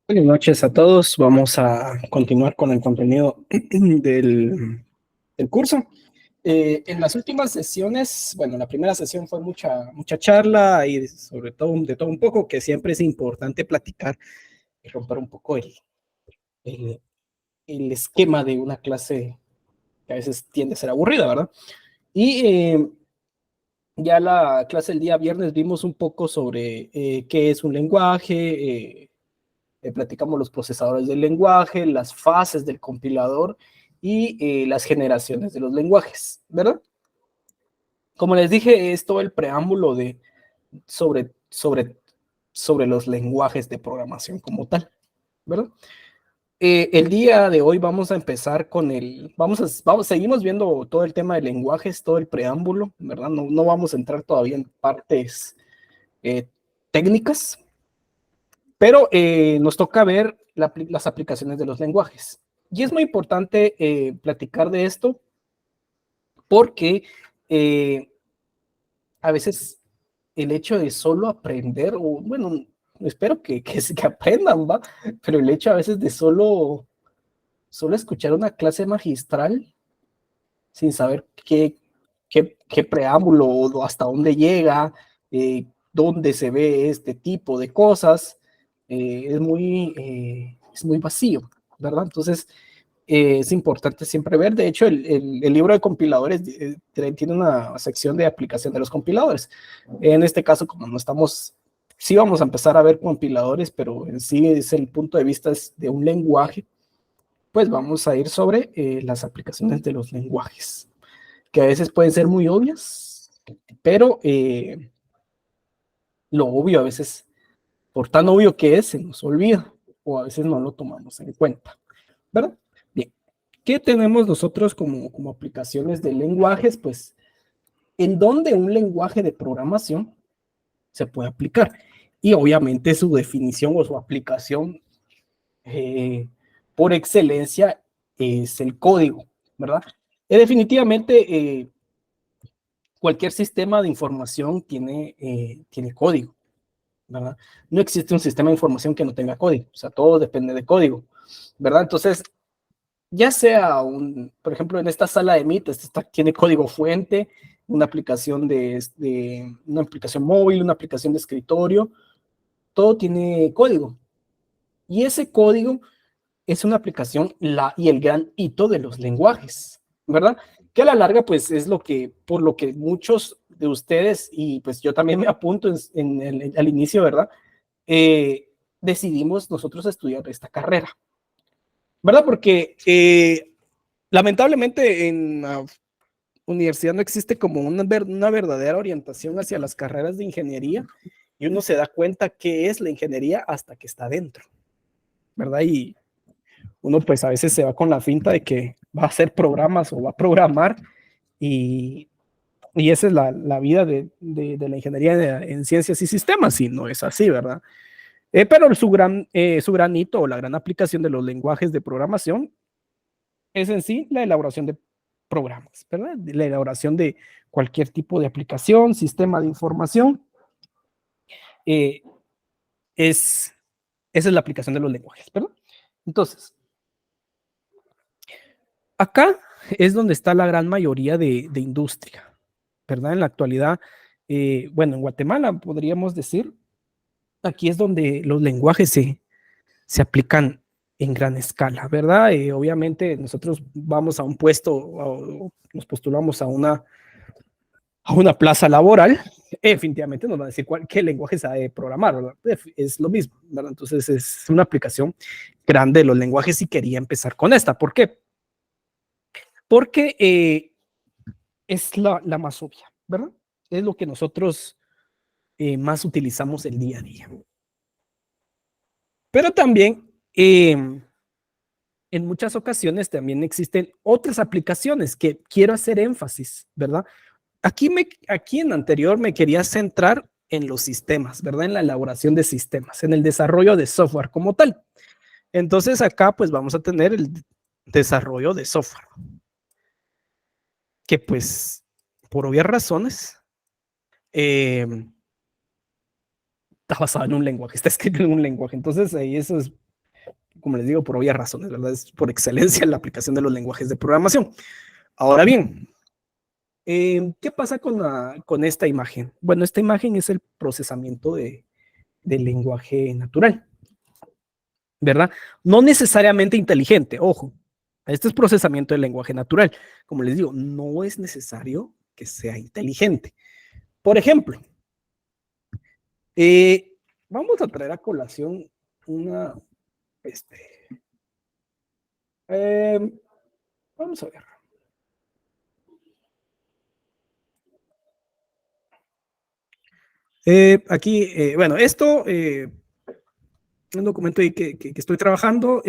Buenas noches a todos. Vamos a continuar con el contenido del curso. En las últimas sesiones, bueno, la primera sesión fue mucha charla y sobre todo de todo un poco, que siempre es importante platicar y romper un poco el, el esquema de una clase que a veces tiende a ser aburrida, ¿verdad? Y ya la clase del día viernes vimos un poco sobre qué es un lenguaje, platicamos los procesadores del lenguaje, las fases del compilador y las generaciones de los lenguajes, ¿verdad? Como les dije, es todo el preámbulo sobre, sobre, sobre los lenguajes de programación como tal, ¿verdad? El día de hoy vamos a empezar con seguimos viendo todo el tema de lenguajes, todo el preámbulo, ¿verdad? No vamos a entrar todavía en partes eh, técnicas, pero nos toca ver las aplicaciones de los lenguajes. Y es muy importante platicar de esto porque eh, a veces el hecho de solo aprender, o bueno, espero que aprendan, ¿va? Pero el hecho a veces de solo escuchar una clase magistral sin saber qué preámbulo o hasta dónde llega, dónde se ve este tipo de cosas, es muy vacío, ¿verdad? Entonces, es importante siempre ver. De hecho, el libro de compiladores tiene una sección de aplicación de los compiladores. En este caso, como no estamos, sí vamos a empezar a ver compiladores, pero en sí es el punto de vista de un lenguaje, pues vamos a ir sobre las aplicaciones de los lenguajes, que a veces pueden ser muy obvias, pero lo obvio a veces, por tan obvio que es, se nos olvida o a veces no lo tomamos en cuenta, ¿verdad? Bien, ¿qué tenemos nosotros como aplicaciones de lenguajes? Pues, ¿en dónde un lenguaje de programación se puede aplicar? Y obviamente su definición o su aplicación eh, por excelencia es el código, ¿verdad? Definitivamente cualquier sistema de información tiene código, ¿verdad? No existe un sistema de información que no tenga código, o sea, todo depende de código, ¿verdad? Entonces, ya sea por ejemplo, en esta sala de Meet, tiene código fuente, una aplicación móvil, una aplicación de escritorio, todo tiene código. Y ese código es una aplicación y el gran hito de los lenguajes, ¿verdad? Que a la larga, pues es por lo que muchos de ustedes, y pues yo también me apunto al inicio, ¿verdad? Decidimos nosotros estudiar esta carrera, ¿verdad? Porque lamentablemente en la universidad no existe como una verdadera orientación hacia las carreras de ingeniería y uno se da cuenta qué es la ingeniería hasta que está dentro, ¿verdad? Y uno pues a veces se va con la finta de que va a hacer programas o va a programar y, y esa es la vida de la ingeniería en ciencias y sistemas y no es así, ¿verdad? Pero su gran hito o la gran aplicación de los lenguajes de programación es en sí la elaboración de programas, ¿verdad? La elaboración de cualquier tipo de aplicación, sistema de información, eh, es, esa es la aplicación de los lenguajes, ¿verdad? Entonces, acá es donde está la gran mayoría de industria, ¿verdad? En la actualidad, bueno, en Guatemala podríamos decir, aquí es donde los lenguajes se aplican en gran escala, ¿verdad? Obviamente nosotros vamos a un puesto, nos postulamos a una plaza laboral, definitivamente nos van a decir qué lenguaje sabe programar, ¿verdad? Es lo mismo, ¿verdad? Entonces es una aplicación grande de los lenguajes y quería empezar con esta. ¿Por qué? Porque es la más obvia, ¿verdad? Es lo que nosotros más utilizamos el día a día. Pero también en muchas ocasiones también existen otras aplicaciones que quiero hacer énfasis, ¿verdad? Aquí en anterior me quería centrar en los sistemas, ¿verdad? En la elaboración de sistemas, en el desarrollo de software como tal. Entonces acá pues vamos a tener el desarrollo de software, que pues por obvias razones está basado en un lenguaje, está escrito en un lenguaje. Entonces ahí eso es como les digo, por obvias razones, ¿verdad? Es por excelencia la aplicación de los lenguajes de programación. Ahora bien, ¿qué pasa con esta imagen? Bueno, esta imagen es el procesamiento del lenguaje natural, ¿verdad? No necesariamente inteligente, ojo. Este es procesamiento del lenguaje natural. Como les digo, no es necesario que sea inteligente. Por ejemplo, vamos a traer a colación una, este, eh, vamos a ver. Aquí, bueno, esto, un documento ahí que estoy trabajando.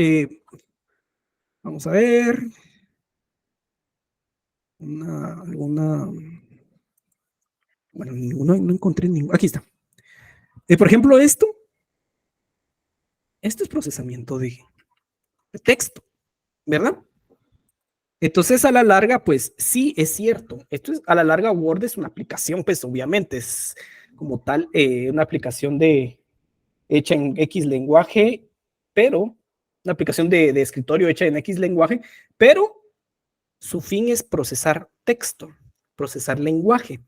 Vamos a ver. Alguna. Bueno, no encontré ningún. Aquí está. Por ejemplo, esto es procesamiento de texto, ¿verdad? Entonces, a la larga, pues sí, es cierto. Esto es, a la larga, Word es una aplicación, pues obviamente es como tal una aplicación hecha en X lenguaje, pero una aplicación de escritorio hecha en X lenguaje, pero su fin es procesar texto, procesar lenguaje.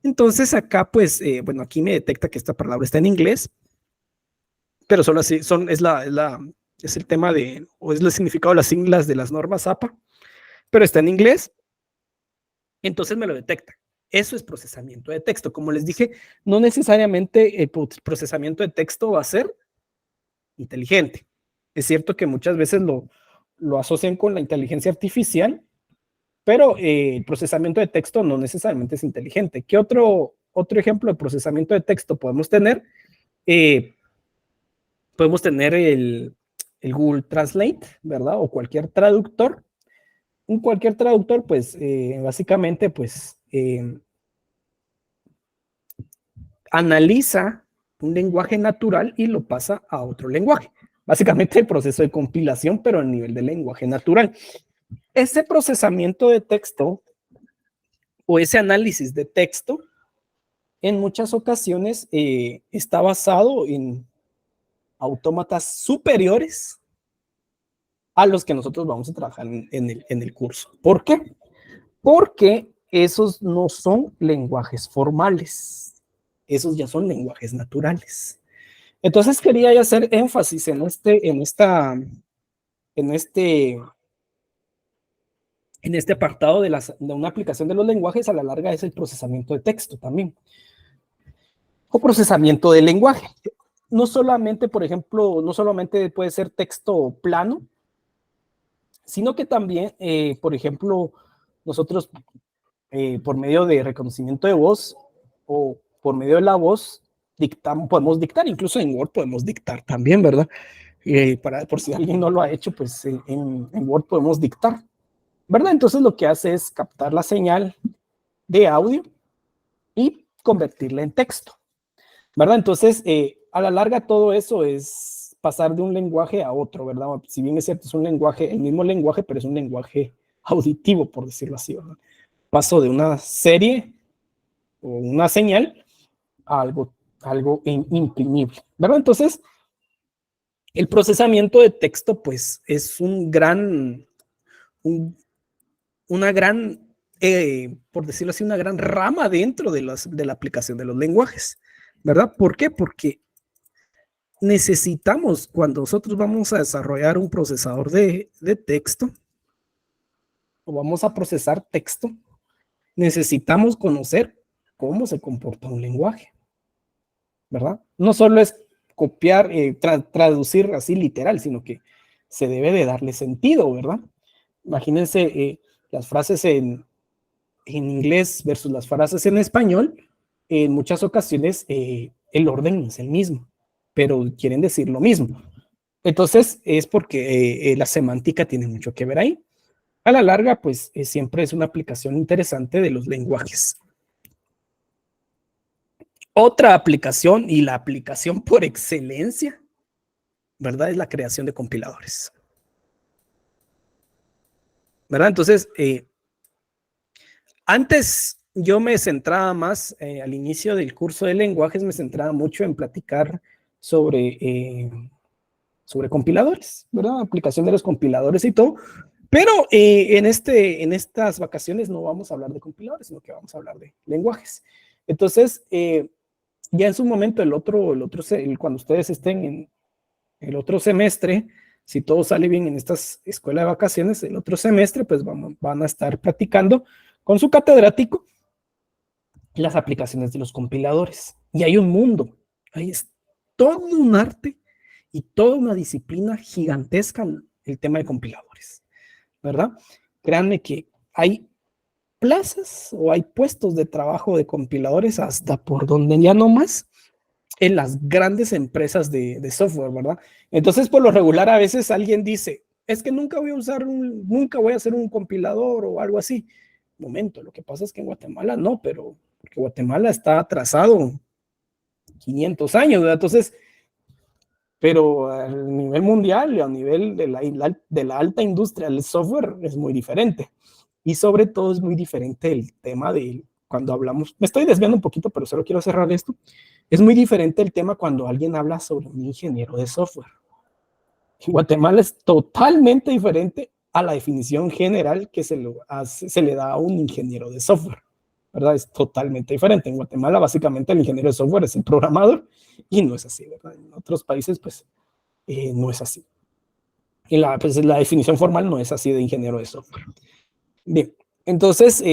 Entonces acá, pues, bueno, aquí me detecta que esta palabra está en inglés, pero solo así, es el tema o es el significado de las siglas de las normas APA, pero está en inglés, entonces me lo detecta. Eso es procesamiento de texto. Como les dije, no necesariamente el procesamiento de texto va a ser inteligente. Es cierto que muchas veces lo asocian con la inteligencia artificial, pero el procesamiento de texto no necesariamente es inteligente. ¿Qué otro ejemplo de procesamiento de texto podemos tener? Eh, Podemos tener el Google Translate, ¿verdad? O cualquier traductor. Cualquier traductor, pues, básicamente, pues, analiza un lenguaje natural y lo pasa a otro lenguaje. Básicamente el proceso de compilación, pero a nivel de lenguaje natural. Ese procesamiento de texto o ese análisis de texto en muchas ocasiones está basado en autómatas superiores a los que nosotros vamos a trabajar en el curso. ¿Por qué? Porque esos no son lenguajes formales, esos ya son lenguajes naturales. Entonces quería hacer énfasis en este, en este apartado de una aplicación de los lenguajes. A la larga es el procesamiento de texto también, o procesamiento del lenguaje. No solamente, por ejemplo, no solamente puede ser texto plano, sino que también, por ejemplo, nosotros por medio de reconocimiento de voz o por medio de la voz podemos dictar, incluso en Word podemos dictar también, ¿verdad? Por si alguien no lo ha hecho, pues en Word podemos dictar, ¿verdad? Entonces lo que hace es captar la señal de audio y convertirla en texto, ¿verdad? Entonces, a la larga todo eso es pasar de un lenguaje a otro, ¿verdad? Si bien es cierto, es un lenguaje, el mismo lenguaje, pero es un lenguaje auditivo, por decirlo así, ¿verdad? Paso de una serie o una señal a algo imprimible, ¿verdad? Entonces, el procesamiento de texto, pues, es un, una gran, por decirlo así, una gran rama dentro de la aplicación de los lenguajes, ¿verdad? ¿Por qué? Porque necesitamos, cuando nosotros vamos a desarrollar un procesador de texto o vamos a procesar texto, necesitamos conocer cómo se comporta un lenguaje, ¿verdad? No solo es copiar, traducir así literal, sino que se debe de darle sentido, ¿verdad? Imagínense las frases en inglés versus las frases en español, en muchas ocasiones el orden no es el mismo, pero quieren decir lo mismo. Entonces es porque la semántica tiene mucho que ver ahí. A la larga, pues siempre es una aplicación interesante de los lenguajes. Otra aplicación y la aplicación por excelencia, ¿verdad? Es la creación de compiladores, ¿verdad? Entonces, antes yo me centraba más, al inicio del curso de lenguajes, me centraba mucho en platicar sobre, sobre compiladores, ¿verdad? Aplicación de los compiladores y todo. Pero en estas vacaciones no vamos a hablar de compiladores, sino que vamos a hablar de lenguajes. Entonces, ya en su momento, cuando ustedes estén en el otro semestre, si todo sale bien en esta escuela de vacaciones, el otro semestre, pues van a estar practicando con su catedrático las aplicaciones de los compiladores. Y hay un mundo, ahí es todo un arte y toda una disciplina gigantesca el tema de compiladores, ¿verdad? Créanme que hay plazas o hay puestos de trabajo de compiladores hasta por donde ya no más en las grandes empresas de software, ¿verdad? Entonces, por lo regular, a veces alguien dice, es que nunca voy a hacer un compilador o algo así. Momento, lo que pasa es que en Guatemala no, pero porque Guatemala está atrasado 500 años, ¿verdad? Entonces, pero a nivel mundial y a nivel de la alta industria del software es muy diferente. Y sobre todo es muy diferente el tema de cuando hablamos, me estoy desviando un poquito, pero solo quiero cerrar esto. Es muy diferente el tema cuando alguien habla sobre un ingeniero de software. En Guatemala es totalmente diferente a la definición general que se le da a un ingeniero de software, ¿verdad? Es totalmente diferente. En Guatemala, básicamente, el ingeniero de software es el programador y no es así, ¿verdad? En otros países, pues, no es así. Y la definición formal no es así de ingeniero de software. Bien, entonces,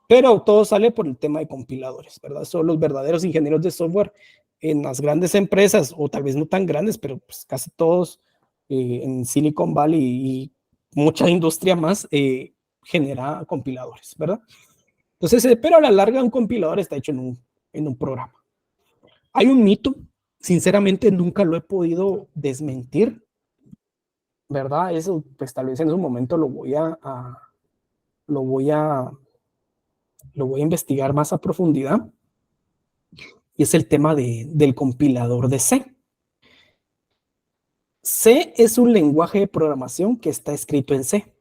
pero todo sale por el tema de compiladores, ¿verdad? Son los verdaderos ingenieros de software en las grandes empresas, o tal vez no tan grandes, pero pues casi todos en Silicon Valley y mucha industria más genera compiladores, ¿verdad? Entonces, pero a la larga un compilador está hecho en un programa. Hay un mito, sinceramente nunca lo he podido desmentir, ¿verdad? Eso, pues tal vez en un momento lo voy a investigar más a profundidad, y es el tema del compilador de C. C es un lenguaje de programación que está escrito en C,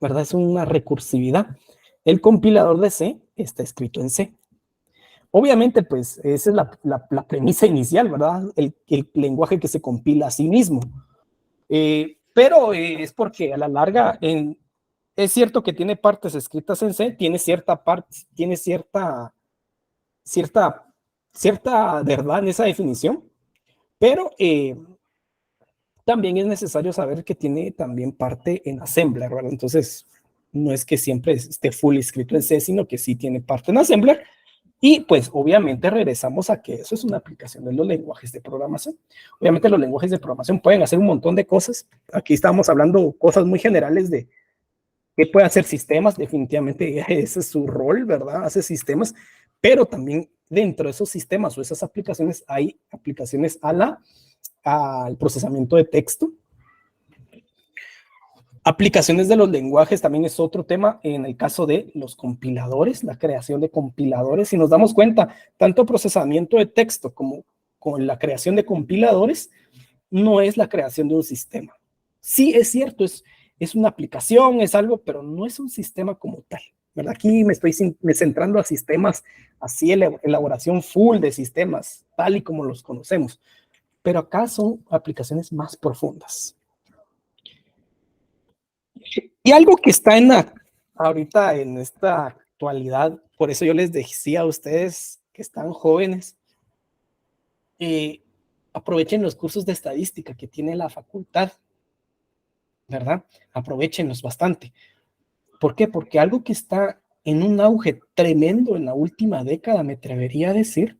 ¿verdad? Es una recursividad. El compilador de C está escrito en C. Obviamente, pues, esa es la premisa inicial, ¿verdad? El lenguaje que se compila a sí mismo. Pero es porque a la larga, es cierto que tiene partes escritas en C, tiene cierta verdad en esa definición, pero también es necesario saber que tiene también parte en Assembler, ¿verdad? Entonces, no es que siempre esté full escrito en C, sino que sí tiene parte en Assembler. Y pues obviamente regresamos a que eso es una aplicación de los lenguajes de programación. Obviamente los lenguajes de programación pueden hacer un montón de cosas. Aquí estamos hablando cosas muy generales de qué puede hacer sistemas. Definitivamente ese es su rol, ¿verdad? Hace sistemas, pero también dentro de esos sistemas o esas aplicaciones hay aplicaciones al procesamiento de texto. Aplicaciones de los lenguajes también es otro tema en el caso de los compiladores, la creación de compiladores. Si nos damos cuenta, tanto procesamiento de texto como con la creación de compiladores no es la creación de un sistema. Sí, es cierto, es una aplicación, es algo, pero no es un sistema como tal, ¿verdad? Aquí me estoy centrando a sistemas, así elaboración full de sistemas, tal y como los conocemos. Pero acá son aplicaciones más profundas. Y algo que está ahorita en esta actualidad, por eso yo les decía a ustedes que están jóvenes, aprovechen los cursos de estadística que tiene la facultad, ¿verdad? Aprovechenlos bastante. ¿Por qué? Porque algo que está en un auge tremendo en la última década, me atrevería a decir,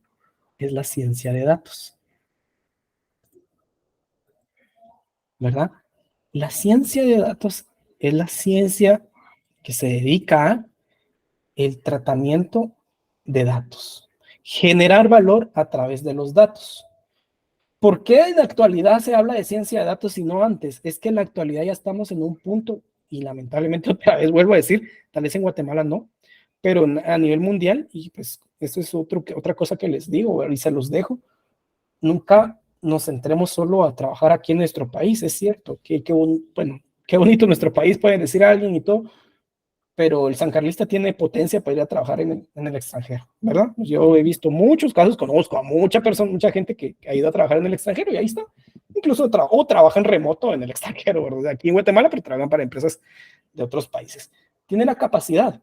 es la ciencia de datos, ¿verdad? La ciencia de datos es la ciencia que se dedica a el tratamiento de datos, generar valor a través de los datos. ¿Por qué en la actualidad se habla de ciencia de datos y no antes? Es que en la actualidad ya estamos en un punto, y lamentablemente otra vez vuelvo a decir, tal vez en Guatemala no, pero a nivel mundial, y pues eso es otra cosa que les digo y se los dejo, nunca nos centremos solo a trabajar aquí en nuestro país. Es cierto que bueno, qué bonito nuestro país, puede decir alguien y todo, pero el sancarlista tiene potencia para ir a trabajar en el extranjero, ¿verdad? Yo he visto muchos casos, conozco a mucha gente que ha ido a trabajar en el extranjero y ahí está. incluso o trabajan remoto en el extranjero, ¿verdad? Aquí en Guatemala, pero trabajan para empresas de otros países. Tiene la capacidad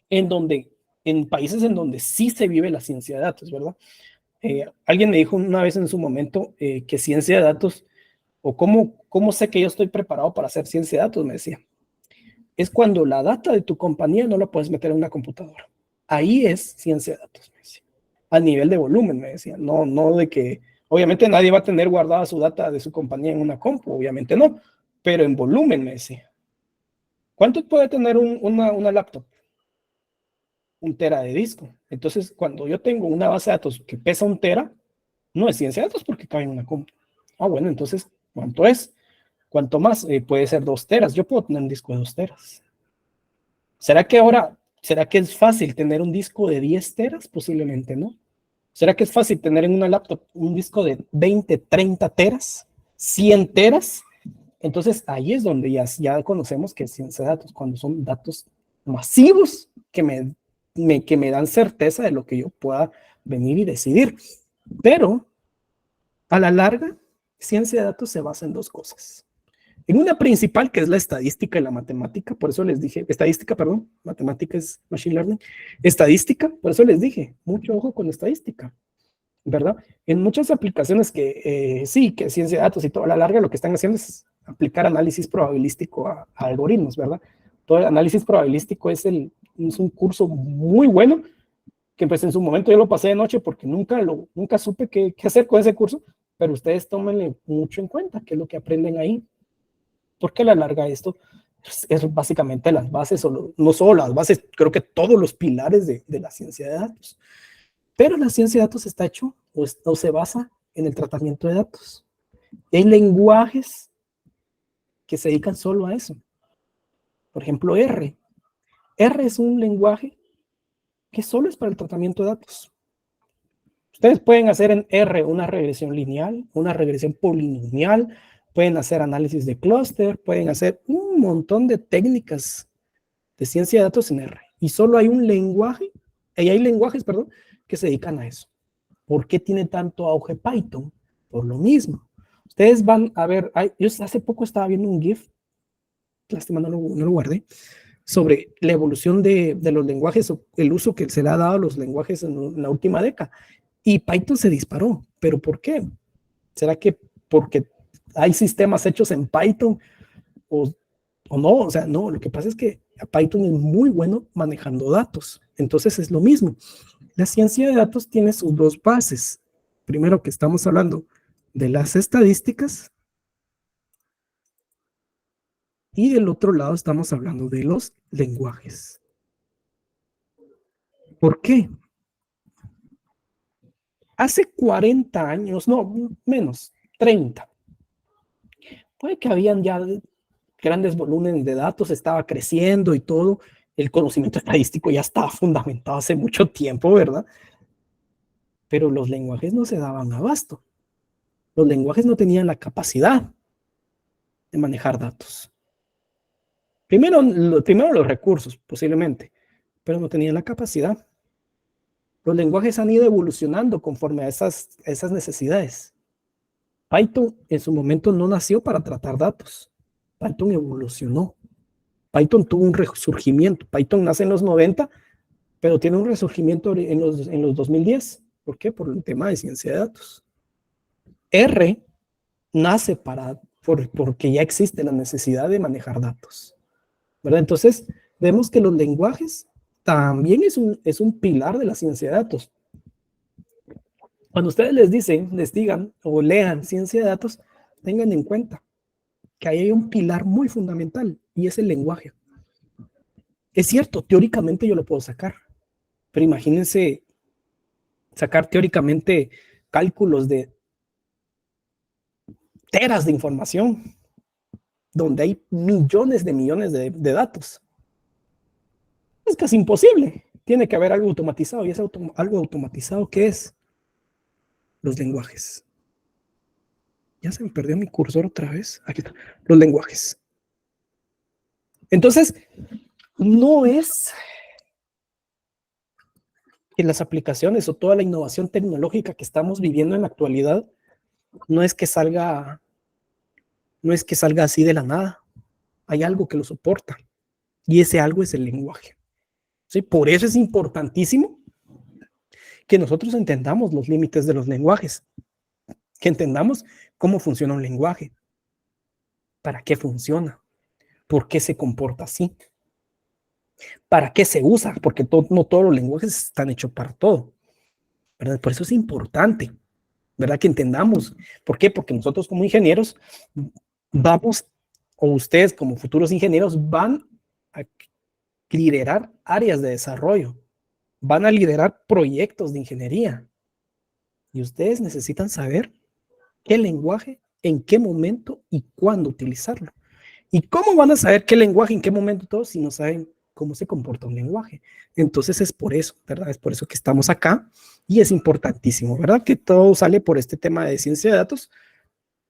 en donde, en países en donde sí se vive la ciencia de datos, ¿verdad? Alguien me dijo una vez en su momento que ciencia de datos, o cómo sé que yo estoy preparado para hacer ciencia de datos, me decía, es cuando la data de tu compañía no la puedes meter en una computadora. Ahí es ciencia de datos, me decía. A nivel de volumen, me decía. No de que, obviamente nadie va a tener guardada su data de su compañía en una compu, obviamente no, pero en volumen, me decía. ¿Cuánto puede tener una laptop? 1 tera de disco. Entonces, cuando yo tengo una base de datos que pesa 1 tera, no es ciencia de datos porque cabe en una compu. Ah, bueno, entonces, ¿cuánto es? ¿Cuánto más? Puede ser 2 teras. Yo puedo tener un disco de 2 teras. ¿Será que es fácil tener un disco de 10 teras? Posiblemente no. ¿Será que es fácil tener en una laptop un disco de 20, 30 teras? ¿100 teras? Entonces ahí es donde ya conocemos que es ciencia de datos, cuando son datos masivos que me dan certeza de lo que yo pueda venir y decidir. Pero a la larga, ciencia de datos se basa en 2 cosas. En una principal, que es la estadística y la matemática, por eso les dije, estadística, perdón, matemática es machine learning, estadística, por eso les dije, mucho ojo con estadística, ¿verdad? En muchas aplicaciones que sí, que ciencia de datos y todo a la larga lo que están haciendo es aplicar análisis probabilístico a algoritmos, ¿verdad? Todo el análisis probabilístico es un curso muy bueno, que pues en su momento yo lo pasé de noche porque nunca supe qué hacer con ese curso, pero ustedes tómenle mucho en cuenta qué es lo que aprenden ahí, porque a la larga esto es básicamente las bases, no solo las bases, creo que todos los pilares de la ciencia de datos. Pero la ciencia de datos está hecho o se basa en el tratamiento de datos. Hay lenguajes que se dedican solo a eso. Por ejemplo, R. R es un lenguaje que solo es para el tratamiento de datos. Ustedes pueden hacer en R una regresión lineal, una regresión polinomial, pueden hacer análisis de clúster, pueden hacer un montón de técnicas de ciencia de datos en R. Y solo hay un lenguaje, y hay lenguajes, perdón, que se dedican a eso. ¿Por qué tiene tanto auge Python? Por lo mismo. Ustedes van a ver, yo hace poco estaba viendo un GIF, lástima no lo guardé, sobre la evolución de los lenguajes, o el uso que se le ha dado a los lenguajes en la última década. Y Python se disparó. ¿Pero por qué? ¿Será que porque hay sistemas hechos en Python o no? O sea, no, lo que pasa es que Python es muy bueno manejando datos. Entonces es lo mismo. La ciencia de datos tiene sus 2 bases. Primero que estamos hablando de las estadísticas y del otro lado estamos hablando de los lenguajes. ¿Por qué? Hace 40 años, no, menos, 30. Puede que habían ya grandes volúmenes de datos, estaba creciendo y todo. El conocimiento estadístico ya estaba fundamentado hace mucho tiempo, ¿verdad? Pero los lenguajes no se daban abasto. Los lenguajes no tenían la capacidad de manejar datos. Primero los recursos, posiblemente, pero no tenían la capacidad. Los lenguajes han ido evolucionando conforme a esas necesidades. Python en su momento no nació para tratar datos. Python evolucionó. Python tuvo un resurgimiento. Python nace en los 90, pero tiene un resurgimiento en los 2010. ¿Por qué? Por el tema de ciencia de datos. R nace porque ya existe la necesidad de manejar datos, ¿verdad? Entonces, vemos que los lenguajes también es un pilar de la ciencia de datos. Cuando ustedes les digan o lean ciencia de datos, tengan en cuenta que ahí hay un pilar muy fundamental y es el lenguaje. Es cierto, teóricamente yo lo puedo sacar, pero imagínense sacar teóricamente cálculos de teras de información, donde hay millones de datos. Es casi imposible. Tiene que haber algo automatizado. ¿Y es algo automatizado qué es? Los lenguajes. Ya se me perdió mi cursor otra vez. Aquí está. Los lenguajes. Entonces, no es que las aplicaciones o toda la innovación tecnológica que estamos viviendo en la actualidad no es que salga, no es que salga así de la nada. Hay algo que lo soporta y ese algo es el lenguaje. ¿Sí? Por eso es importantísimo que nosotros entendamos los límites de los lenguajes, que entendamos cómo funciona un lenguaje, para qué funciona, por qué se comporta así, para qué se usa, porque no todos los lenguajes están hechos para todo, ¿verdad? Por eso es importante, ¿verdad? Que entendamos. ¿Por qué? Porque nosotros como ingenieros vamos, o ustedes como futuros ingenieros van a liderar áreas de desarrollo, van a liderar proyectos de ingeniería y ustedes necesitan saber qué lenguaje, en qué momento y cuándo utilizarlo. ¿Y cómo van a saber qué lenguaje, en qué momento todo, si no saben cómo se comporta un lenguaje? Entonces es por eso, ¿verdad? Es por eso que estamos acá y es importantísimo, ¿verdad? Que todo sale por este tema de ciencia de datos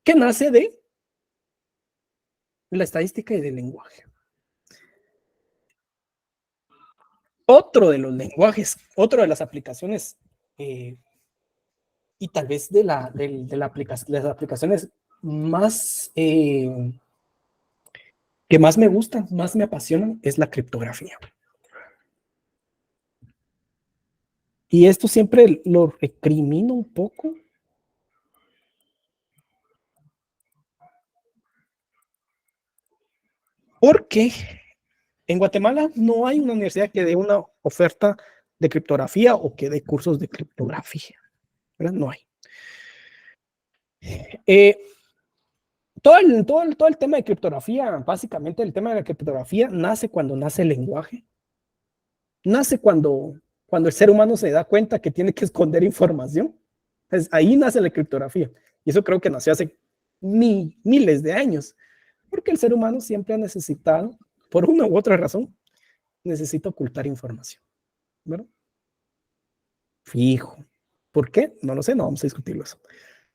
que nace de la estadística y del lenguaje. Otro de los lenguajes, otro de las aplicaciones y tal vez las aplicaciones más que más me gustan, más me apasionan, es la criptografía. Y esto siempre lo recrimino un poco porque en Guatemala no hay una universidad que dé una oferta de criptografía o que dé cursos de criptografía, ¿verdad? No hay. Eh, todo el tema de criptografía, básicamente el tema de la criptografía nace cuando nace el lenguaje, nace cuando el ser humano se da cuenta que tiene que esconder información. Entonces, ahí nace la criptografía. Y eso creo que nació hace miles de años, porque el ser humano siempre ha necesitado, por una u otra razón, necesita ocultar información, ¿verdad? Fijo. ¿Por qué? No lo sé, no vamos a discutirlo eso.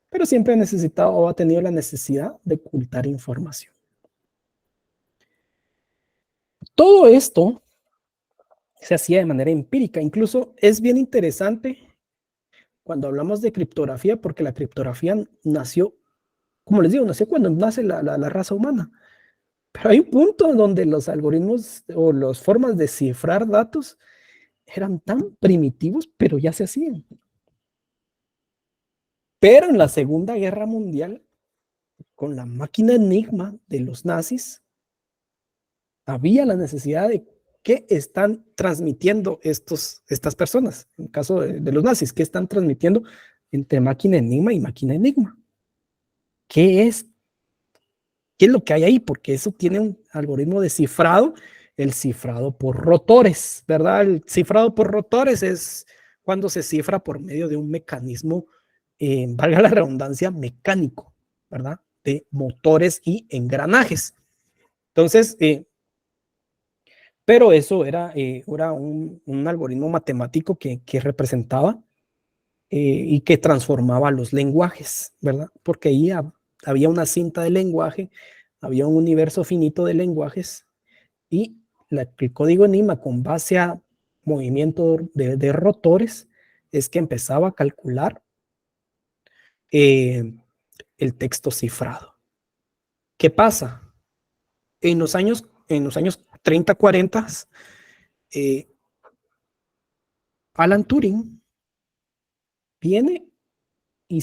Pero siempre ha necesitado o ha tenido la necesidad de ocultar información. Todo esto se hacía de manera empírica. Incluso es bien interesante cuando hablamos de criptografía, porque la criptografía nació, como les digo, nació cuando nace la raza humana. Pero hay un punto donde los algoritmos o las formas de cifrar datos eran tan primitivos, pero ya se hacían. Pero en la Segunda Guerra Mundial, con la máquina Enigma de los nazis, había la necesidad de qué están transmitiendo estas personas, en el caso de los nazis, qué están transmitiendo entre máquina Enigma y máquina Enigma. ¿Qué es? ¿Qué es lo que hay ahí? Porque eso tiene un algoritmo de cifrado, el cifrado por rotores, ¿verdad? El cifrado por rotores es cuando se cifra por medio de un mecanismo, valga la redundancia, mecánico, ¿verdad? De motores y engranajes. Entonces, pero eso era un algoritmo matemático que representaba y que transformaba los lenguajes, ¿verdad? Porque ahí había una cinta de lenguaje, había un universo finito de lenguajes y el código Enigma con base a movimiento de rotores es que empezaba a calcular eh, el texto cifrado. ¿Qué pasa? En los años 30, 40, eh, Alan Turing viene y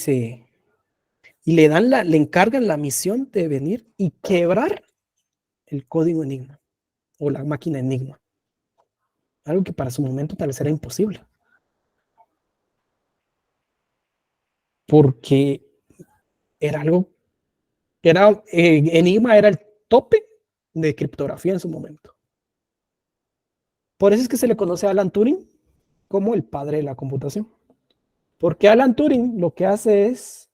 le encargan la misión de venir y quebrar el código Enigma o la máquina Enigma. Algo que para su momento tal vez era imposible. Porque era algo, Enigma era el tope de criptografía en su momento. Por eso es que se le conoce a Alan Turing como el padre de la computación. Porque Alan Turing lo que hace es,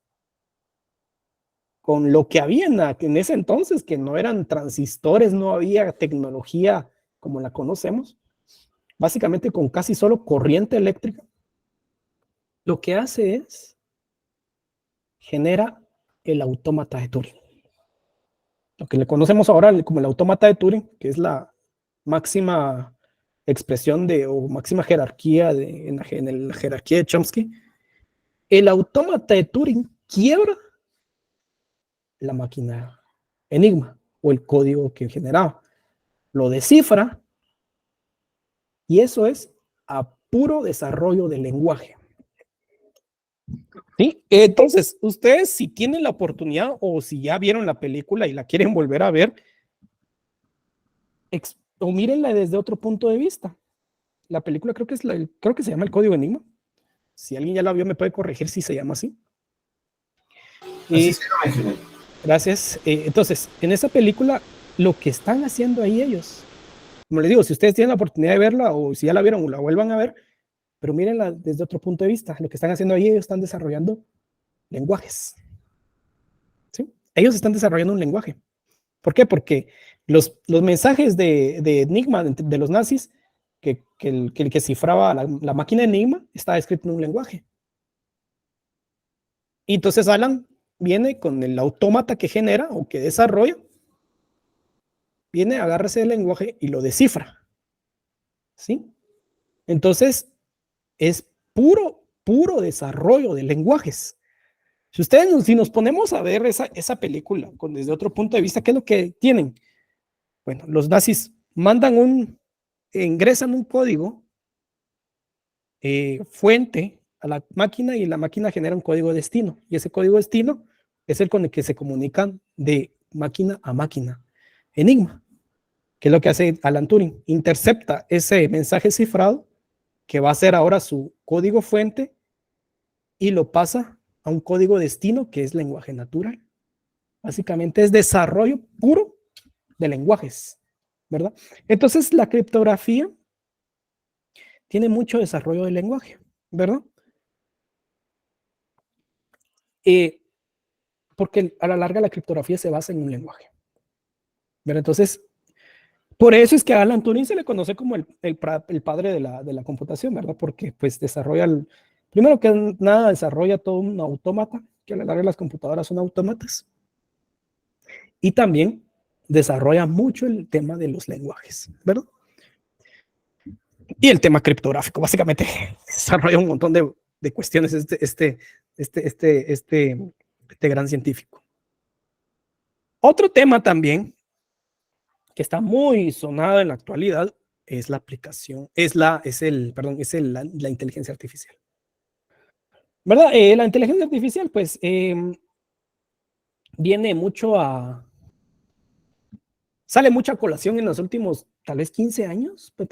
con lo que había en ese entonces, que no eran transistores, no había tecnología como la conocemos, básicamente con casi solo corriente eléctrica, lo que hace es genera el autómata de Turing. Lo que le conocemos ahora como el autómata de Turing, que es la máxima expresión o máxima jerarquía en la jerarquía de Chomsky. El autómata de Turing quiebra la máquina Enigma o el código que generaba. Lo descifra y eso es a puro desarrollo del lenguaje. ¿Sí? Entonces, ustedes si tienen la oportunidad o si ya vieron la película y la quieren volver a ver, o mírenla desde otro punto de vista. La película creo que, creo que se llama El Código Enigma. Si alguien ya la vio, me puede corregir si se llama así. Así se llama. Gracias. Entonces, en esa película, lo que están haciendo ahí ellos, como les digo, si ustedes tienen la oportunidad de verla o si ya la vieron o la vuelvan a ver, pero mírenla desde otro punto de vista. Lo que están haciendo ahí, ellos están desarrollando lenguajes. ¿Sí? Ellos están desarrollando un lenguaje. ¿Por qué? Porque los mensajes de Enigma, de los nazis, que el que cifraba la máquina Enigma, estaba escrito en un lenguaje. Y entonces Alan viene con el autómata que genera o que desarrolla, viene, agarra ese lenguaje y lo descifra. ¿Sí? Entonces, es puro desarrollo de lenguajes. Si nos ponemos a ver esa película desde otro punto de vista, ¿qué es lo que tienen? Bueno, los nazis ingresan un código fuente a la máquina y la máquina genera un código destino. Y ese código destino es el con el que se comunican de máquina a máquina. Enigma, que es lo que hace Alan Turing, intercepta ese mensaje cifrado que va a ser ahora su código fuente y lo pasa a un código destino que es lenguaje natural. Básicamente es desarrollo puro de lenguajes, ¿verdad? Entonces la criptografía tiene mucho desarrollo del lenguaje, ¿verdad? Porque a la larga la criptografía se basa en un lenguaje, ¿verdad? Entonces, por eso es que a Alan Turing se le conoce como el padre de la computación, ¿verdad? Porque pues desarrolla, primero que nada, desarrolla todo un autómata, que a la larga las computadoras son autómatas, y también desarrolla mucho el tema de los lenguajes, ¿verdad? Y el tema criptográfico, básicamente desarrolla un montón de cuestiones este gran científico. Otro tema también que está muy sonado en la actualidad es la aplicación, la inteligencia artificial. ¿Verdad? La inteligencia artificial, pues, viene mucho sale mucha colación en los últimos, tal vez 15 años, pues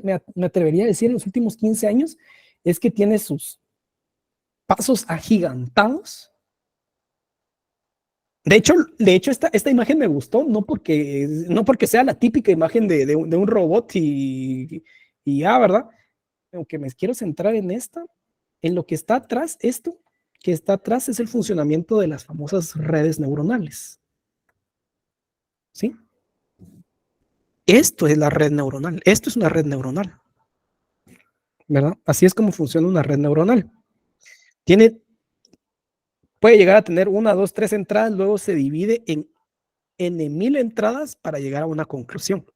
me atrevería a decir en los últimos 15 años, es que tiene sus pasos agigantados. De hecho esta imagen me gustó, no porque sea la típica imagen de un robot y ya, ¿verdad? Aunque me quiero centrar en lo que está atrás, esto que está atrás es el funcionamiento de las famosas redes neuronales. ¿Sí? Esto es la red neuronal, esto es una red neuronal, ¿verdad? Así es como funciona una red neuronal. Puede llegar a tener 1, 2, 3 entradas, luego se divide en N,000 entradas para llegar a una conclusión.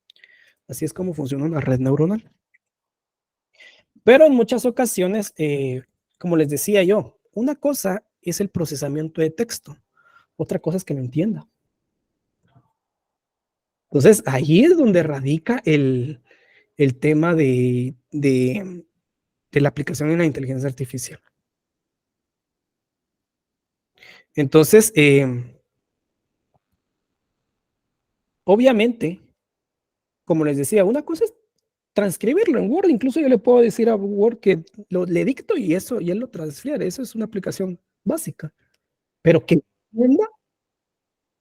Así es como funciona una red neuronal. Pero en muchas ocasiones, como les decía yo, una cosa es el procesamiento de texto, otra cosa es que lo entienda. Entonces, ahí es donde radica el tema de la aplicación en la inteligencia artificial. Entonces, obviamente, como les decía, una cosa es transcribirlo en Word. Incluso yo le puedo decir a Word que le dicto y él lo transfiere. Eso es una aplicación básica. Pero que entienda,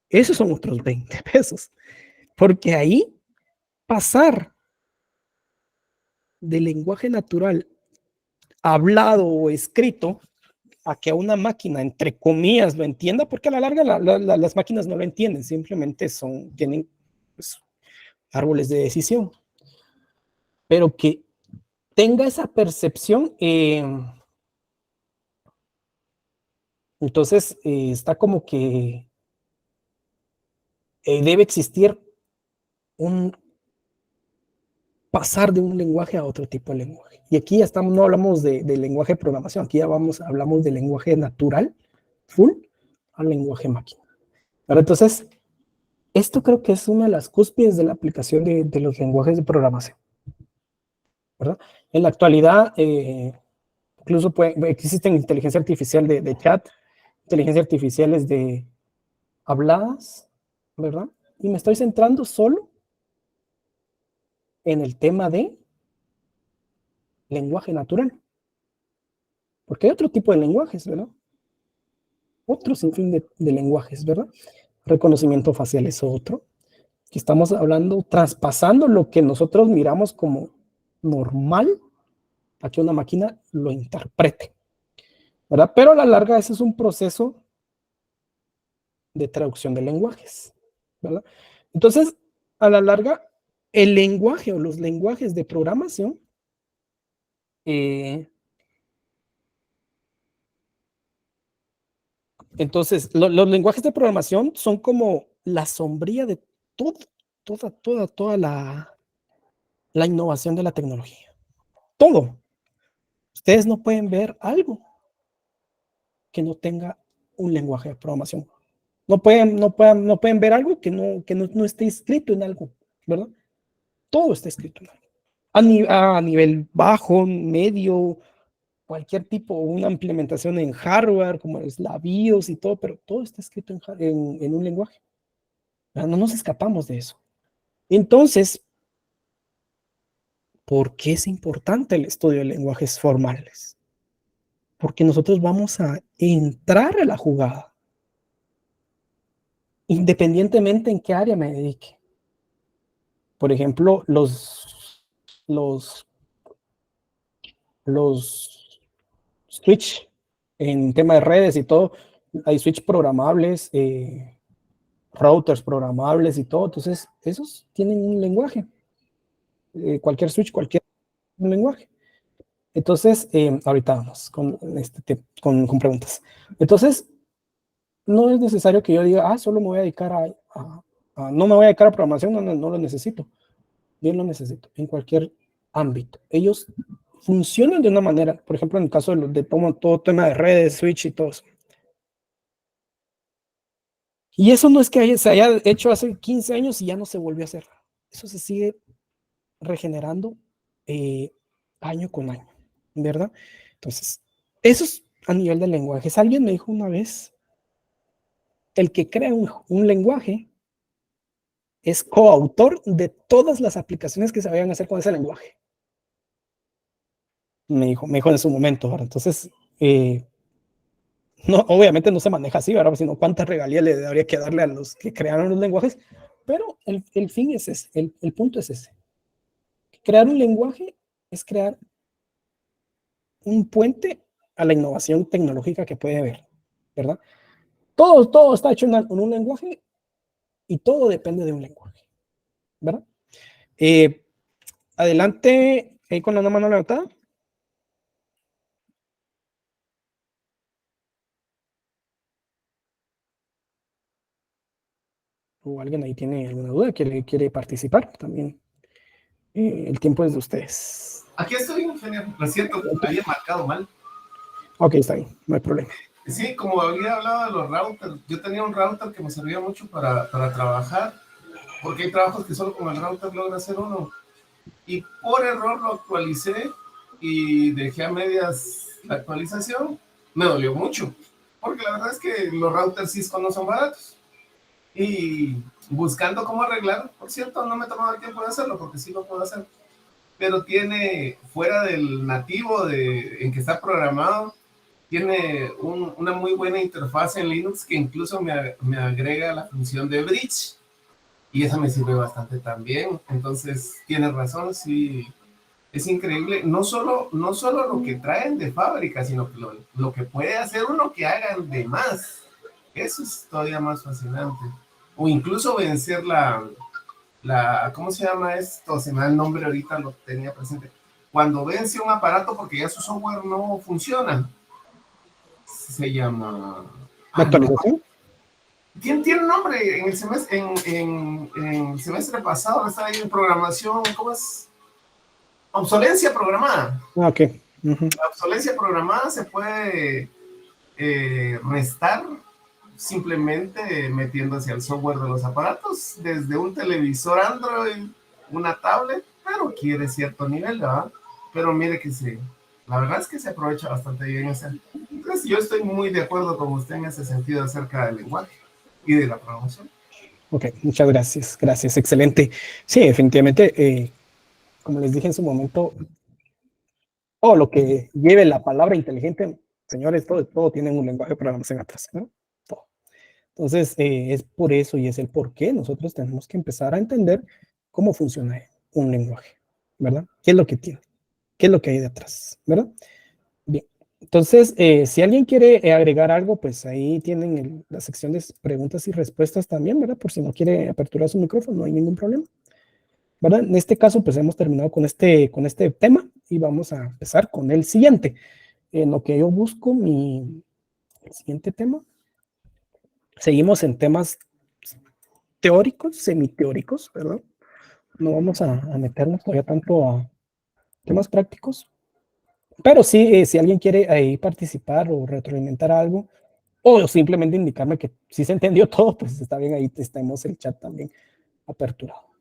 esos son otros 20 pesos. Porque ahí pasar del lenguaje natural hablado o escrito a que una máquina, entre comillas, lo entienda, porque a la larga las máquinas no lo entienden, simplemente tienen pues, árboles de decisión. Pero que tenga esa percepción, entonces está como que debe existir un pasar de un lenguaje a otro tipo de lenguaje. Y aquí ya estamos, no hablamos de lenguaje de programación, aquí ya hablamos de lenguaje natural, full, al lenguaje máquina. Ahora, entonces, esto creo que es una de las cúspides de la aplicación de los lenguajes de programación, ¿verdad? En la actualidad, incluso existen inteligencia artificial de chat, inteligencia artificiales de habladas, ¿verdad? Y me estoy centrando solo en el tema de lenguaje natural, porque hay otro tipo de lenguajes, ¿verdad? Otro sinfín de lenguajes, ¿verdad? Reconocimiento facial es otro, que estamos hablando, traspasando lo que nosotros miramos como normal a que una máquina lo interprete, ¿verdad? Pero a la larga ese es un proceso de traducción de lenguajes, ¿verdad? Entonces, a la larga, el lenguaje o los lenguajes de programación entonces, los lenguajes de programación son como la sombría de todo, toda la innovación de la tecnología. Todo. Ustedes no pueden ver algo que no tenga un lenguaje de programación. No pueden ver algo que no esté escrito en algo, ¿verdad? Todo está escrito en algo. A nivel bajo, medio, cualquier tipo, una implementación en hardware, como es la BIOS y todo, pero todo está escrito en un lenguaje. No nos escapamos de eso. Entonces, ¿por qué es importante el estudio de lenguajes formales? Porque nosotros vamos a entrar a la jugada, independientemente en qué área me dedique. Por ejemplo, los switch en tema de redes y todo, hay switch programables, routers programables y todo, entonces esos tienen un lenguaje, cualquier switch, cualquier un lenguaje. Entonces, ahorita vamos con preguntas. Entonces, no es necesario que yo diga, solo me voy a dedicar no me voy a dedicar a programación, no lo necesito. Bien lo necesito, en cualquier ámbito. Ellos funcionan de una manera, por ejemplo, en el caso de todo tema de redes, switch y todo eso. Y eso no es que se haya hecho hace 15 años y ya no se volvió a hacer. Eso se sigue regenerando año con año, ¿verdad? Entonces, eso es a nivel de lenguajes. Alguien me dijo una vez, el que crea un lenguaje es coautor de todas las aplicaciones que se vayan a hacer con ese lenguaje. Me dijo en su momento, ¿verdad? Entonces, no, obviamente no se maneja así, ¿verdad? Sino cuántas regalías le habría que darle a los que crearon los lenguajes, pero el fin es ese, el punto es ese. Crear un lenguaje es crear un puente a la innovación tecnológica que puede haber, ¿verdad? Todo está hecho en un lenguaje y todo depende de un lenguaje, ¿verdad? Adelante, ahí con la mano levantada. O alguien ahí tiene alguna duda, quiere participar también. El tiempo es de ustedes. Aquí estoy, ingeniero. Lo siento, había marcado mal. Ok, está bien, no hay problema. Sí, como había hablado de los routers, yo tenía un router que me servía mucho para trabajar, porque hay trabajos que solo con el router logra hacer uno. Y por error lo actualicé y dejé a medias la actualización. Me dolió mucho, porque la verdad es que los routers Cisco no son baratos. Y buscando cómo arreglar, por cierto, no me he tomado el tiempo de hacerlo, porque sí lo puedo hacer, pero tiene, fuera del nativo en que está programado, tiene una muy buena interfaz en Linux que incluso me agrega la función de bridge, y esa me sirve bastante también. Entonces, tienes razón, sí, es increíble, no solo lo que traen de fábrica, sino que lo que puede hacer uno que hagan de más. Eso es todavía más fascinante. O incluso vencer ¿cómo se llama esto? Se me da el nombre ahorita, lo tenía presente. Cuando vence un aparato porque ya su software no funciona, se llama... ¿La actualización? Tiene un nombre en el semestre, en el semestre pasado, estaba ahí en programación, ¿cómo es? Obsolencia programada. Ok. La obsolencia programada se puede restar simplemente metiéndose al software de los aparatos, desde un televisor Android, una tablet, pero quiere cierto nivel, ¿verdad? Pero mire que sí, la verdad es que se aprovecha bastante bien ese. Entonces yo estoy muy de acuerdo con usted en ese sentido acerca del lenguaje y de la programación. Ok, muchas gracias, gracias, excelente. Sí, definitivamente, como les dije en su momento, todo lo que lleve la palabra inteligente, señores, todo tiene un lenguaje de programación atrás, ¿no? Todo. Entonces, es por eso y es el por qué nosotros tenemos que empezar a entender cómo funciona un lenguaje, ¿verdad? ¿Qué es lo que tiene? ¿Qué es lo que hay detrás? ¿Verdad? Bien. Entonces, si alguien quiere agregar algo, pues ahí tienen la sección de preguntas y respuestas también, ¿verdad? Por si no quiere aperturar su micrófono, no hay ningún problema, ¿verdad? En este caso, pues hemos terminado con este tema y vamos a empezar con el siguiente. En lo que yo busco el siguiente tema, seguimos en temas teóricos, semiteóricos, ¿verdad? No vamos a meternos todavía tanto a temas prácticos, pero sí, si alguien quiere ahí participar o retroalimentar algo, o simplemente indicarme que sí se entendió todo, pues está bien, ahí tenemos el chat también aperturado.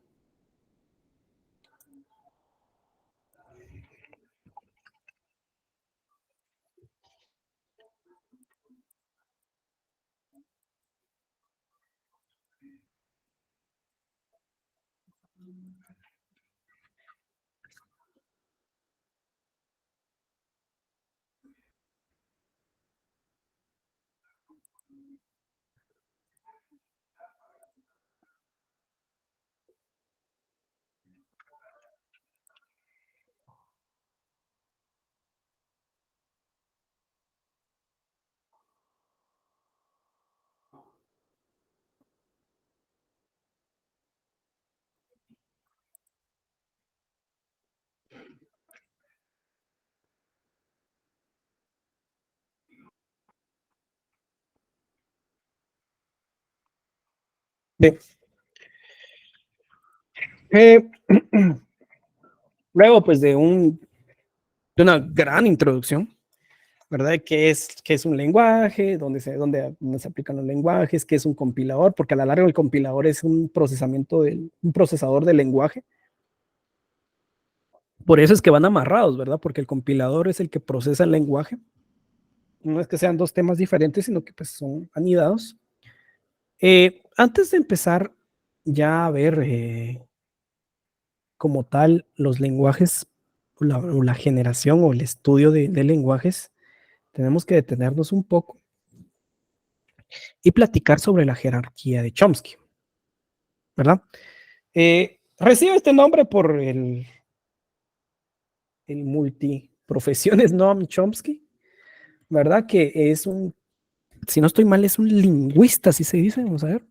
Bien. Eh, luego, pues de una gran introducción, ¿verdad? ¿Qué es un lenguaje? ¿Dónde se aplican los lenguajes? ¿Qué es un compilador? Porque a la larga el compilador es un un procesador de lenguaje. Por eso es que van amarrados, ¿verdad? Porque el compilador es el que procesa el lenguaje. No es que sean dos temas diferentes, sino que pues son anidados. Antes de empezar ya a ver como tal los lenguajes, o la generación o el estudio de lenguajes, tenemos que detenernos un poco y platicar sobre la jerarquía de Chomsky, ¿verdad? Recibe este nombre por el multiprofesiones Noam Chomsky, ¿verdad? Que es si no estoy mal, es un lingüista, así se dice, vamos a ver,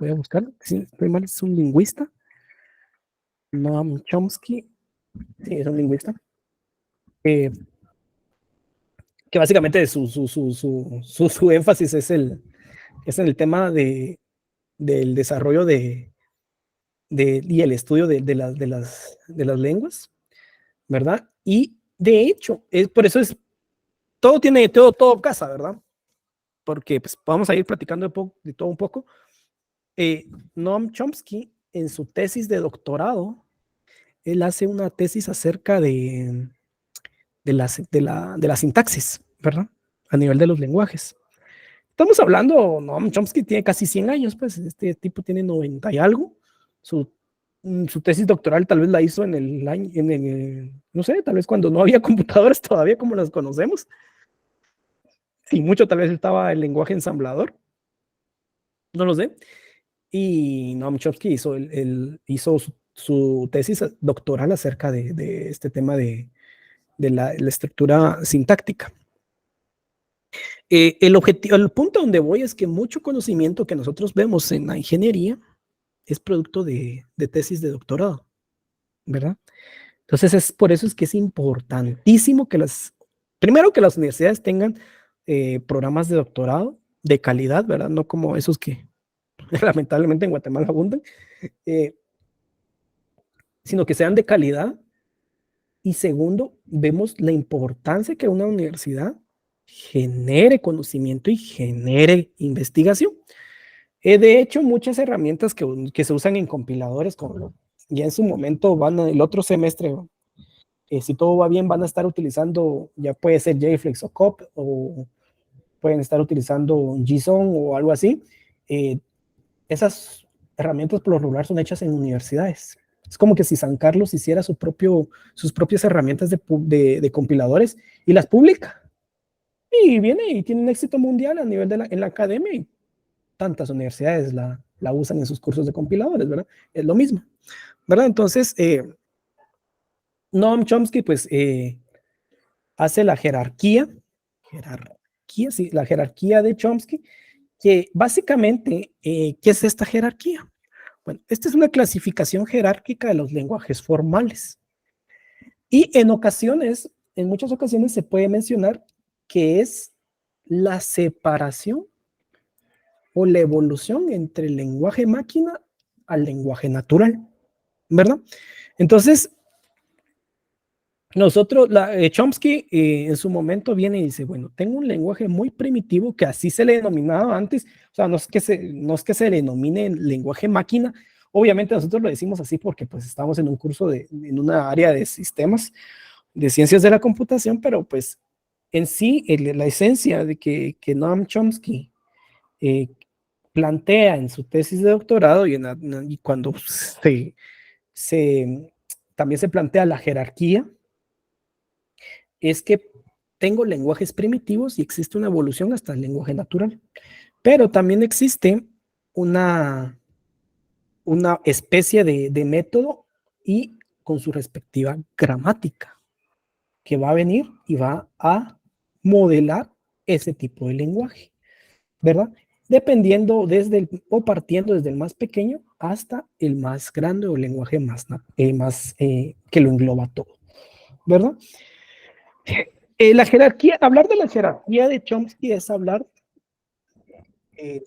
voy a buscarlo, si no estoy mal, es un lingüista, Noam Chomsky, sí, es un lingüista, eh, que básicamente su énfasis es en el tema del desarrollo y el estudio de las lenguas, ¿verdad? Y de hecho, por eso todo casa, ¿verdad? Porque pues, vamos a ir platicando de todo un poco. Noam Chomsky, en su tesis de doctorado, él hace una tesis acerca de la sintaxis, ¿verdad? A nivel de los lenguajes. Estamos hablando, Noam Chomsky tiene casi 100 años, pues este tipo tiene 90 y algo. Su, su tesis doctoral tal vez la hizo en el año, no sé, tal vez cuando no había computadoras todavía como las conocemos. Y mucho tal vez estaba el lenguaje ensamblador, no lo sé. Y Noam Chomsky hizo su tesis doctoral acerca de este tema de la estructura sintáctica. El punto donde voy es que mucho conocimiento que nosotros vemos en la ingeniería es producto de tesis de doctorado, ¿verdad? Entonces es por eso es que es importantísimo que primero que las universidades tengan programas de doctorado de calidad, ¿verdad? No como esos que lamentablemente en Guatemala abundan, eh, sino que sean de calidad. Y segundo, vemos la importancia que una universidad genere conocimiento y genere investigación. De hecho, muchas herramientas que se usan en compiladores, como ya en su momento van el otro semestre, si todo va bien, van a estar utilizando, ya puede ser JFlex o COP, o pueden estar utilizando JSON o algo así. Esas herramientas por lo regular son hechas en universidades. Es como que si San Carlos hiciera sus propias herramientas de compiladores y las publica. Y viene y tiene un éxito mundial a nivel en la academia, y tantas universidades la usan en sus cursos de compiladores, ¿verdad? Es lo mismo, ¿verdad? Entonces, Noam Chomsky, pues, hace sí, la jerarquía de Chomsky, que básicamente, ¿qué es esta jerarquía? Bueno, esta es una clasificación jerárquica de los lenguajes formales. Y en muchas ocasiones se puede mencionar que es la separación o la evolución entre el lenguaje máquina al lenguaje natural, ¿verdad? Entonces, Chomsky en su momento viene y dice, bueno, tengo un lenguaje muy primitivo que así se le denominaba antes, o sea, no es que se le denomine lenguaje máquina, obviamente nosotros lo decimos así porque pues estamos en un curso en una área de sistemas, de ciencias de la computación, pero pues en sí, la esencia de que Noam Chomsky eh, plantea en su tesis de doctorado y cuando se, también se plantea la jerarquía, es que tengo lenguajes primitivos y existe una evolución hasta el lenguaje natural. Pero también existe una, una especie de método y con su respectiva gramática que va a venir y va a modelar ese tipo de lenguaje, ¿verdad? Dependiendo o partiendo desde el más pequeño hasta el más grande o el lenguaje que lo engloba todo, ¿verdad? La jerarquía, hablar de la jerarquía de Chomsky es hablar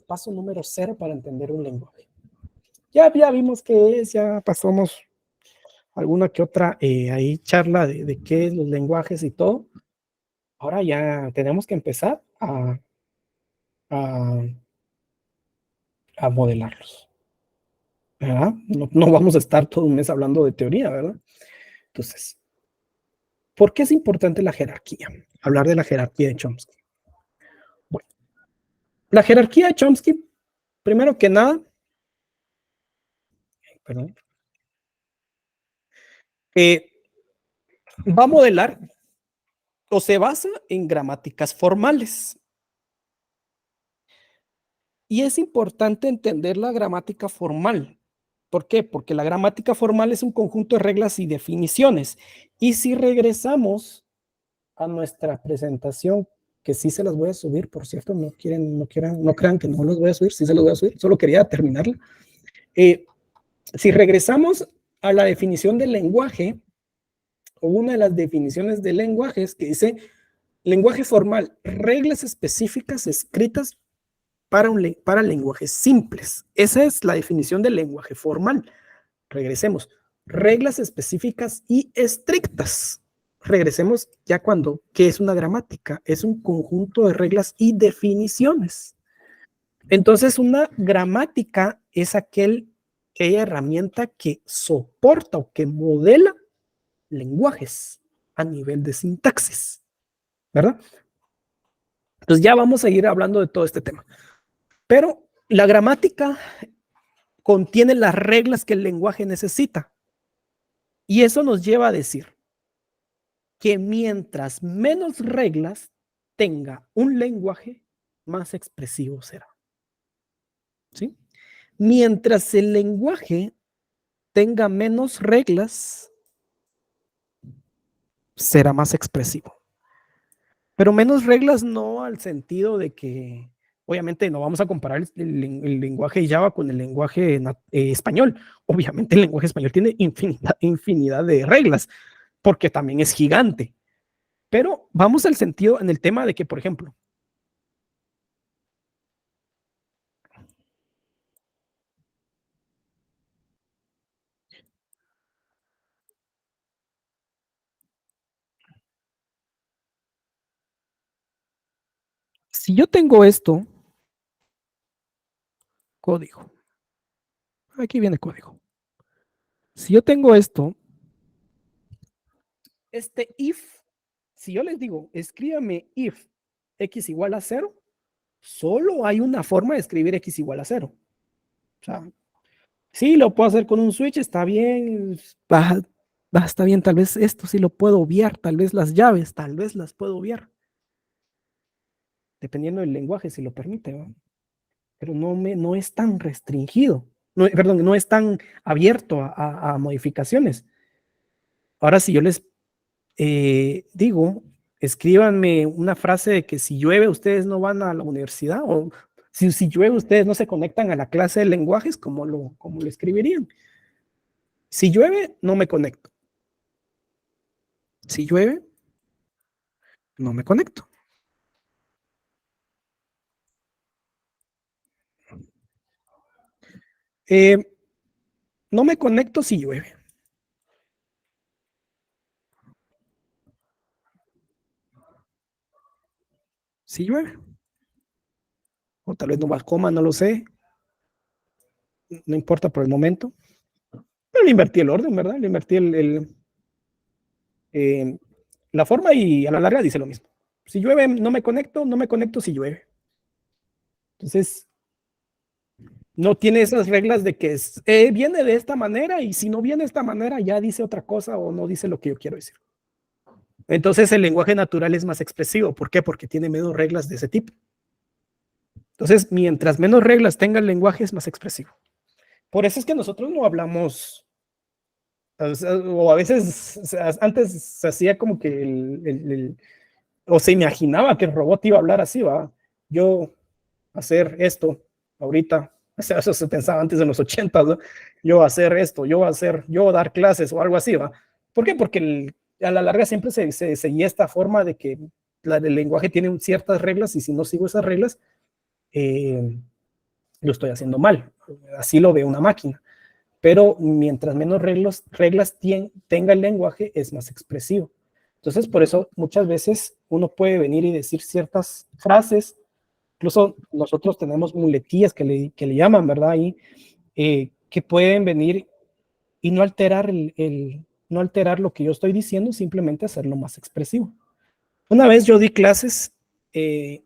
paso número cero para entender un lenguaje. Ya vimos qué es, ya pasamos alguna que otra ahí charla de qué es los lenguajes y todo. Ahora ya tenemos que empezar a, a modelarlos, ¿verdad? No vamos a estar todo un mes hablando de teoría, ¿verdad? Entonces, ¿por qué es importante la jerarquía? Hablar de la jerarquía de Chomsky. Bueno, la jerarquía de Chomsky, primero que nada, perdón, eh, va a modelar o se basa en gramáticas formales. Y es importante entender la gramática formal. ¿Por qué? Porque la gramática formal es un conjunto de reglas y definiciones. Y si regresamos a nuestra presentación, que sí se las voy a subir, por cierto, no crean que no los voy a subir, sí se los voy a subir, solo quería terminarla. Si regresamos a la definición del lenguaje, o una de las definiciones del lenguaje es que dice lenguaje formal, reglas específicas escritas para lenguajes simples. Esa es la definición del lenguaje formal. Regresemos. Reglas específicas y estrictas. Regresemos ya ¿qué es una gramática? Es un conjunto de reglas y definiciones. Entonces, una gramática es aquella herramienta que soporta o que modela lenguajes a nivel de sintaxis, ¿verdad? Entonces ya vamos a ir hablando de todo este tema. Pero la gramática contiene las reglas que el lenguaje necesita. Y eso nos lleva a decir que mientras menos reglas tenga un lenguaje, más expresivo será. ¿Sí? Mientras el lenguaje tenga menos reglas, será más expresivo. Pero menos reglas no al sentido de que, obviamente, no vamos a comparar el lenguaje Java con el lenguaje español. Obviamente el lenguaje español tiene infinidad de reglas, porque también es gigante. Pero vamos al sentido en el tema de que, por ejemplo, Si yo tengo esto, código, aquí viene código. Si yo tengo esto, este if, si yo les digo, escríbame if x igual a 0, solo hay una forma de escribir x igual a 0. O sea, sí, lo puedo hacer con un switch, está bien, está bien, tal vez esto sí lo puedo obviar, tal vez las llaves, tal vez las puedo obviar, dependiendo del lenguaje, si lo permite, ¿no? Pero no es tan restringido, no, perdón, no es tan abierto a modificaciones. Ahora, si yo les digo, escríbanme una frase de que si llueve ustedes no van a la universidad, o si llueve ustedes no se conectan a la clase de lenguajes, como lo escribirían. Si llueve, no me conecto. Si llueve, no me conecto. Eh, no me conecto si llueve. Si llueve. O tal vez no va a coma, no lo sé. No importa por el momento. Pero le invertí el orden, ¿verdad? Le invertí eh, la forma y a la larga dice lo mismo. Si llueve, no me conecto, no me conecto si llueve. Entonces, no tiene esas reglas de que viene de esta manera y si no viene de esta manera ya dice otra cosa o no dice lo que yo quiero decir. Entonces el lenguaje natural es más expresivo. ¿Por qué? Porque tiene menos reglas de ese tipo. Entonces, mientras menos reglas tenga el lenguaje, es más expresivo. Por eso es que nosotros no hablamos, o a veces, o sea, antes se hacía como que o se imaginaba que el robot iba a hablar así, va. Yo hacer esto ahorita, o sea, eso se pensaba antes de los 80, ¿no? Yo hacer esto, yo dar clases o algo así, ¿va? ¿Por qué? Porque a la larga siempre se seguía esta forma de que el lenguaje tiene ciertas reglas y si no sigo esas reglas, lo estoy haciendo mal. Así lo ve una máquina. Pero mientras menos reglas tenga el lenguaje, es más expresivo. Entonces, por eso muchas veces uno puede venir y decir ciertas frases. Incluso nosotros tenemos muletillas que le llaman, ¿verdad? Y que pueden venir y no alterar, no alterar lo que yo estoy diciendo, simplemente hacerlo más expresivo. Una vez yo di clases y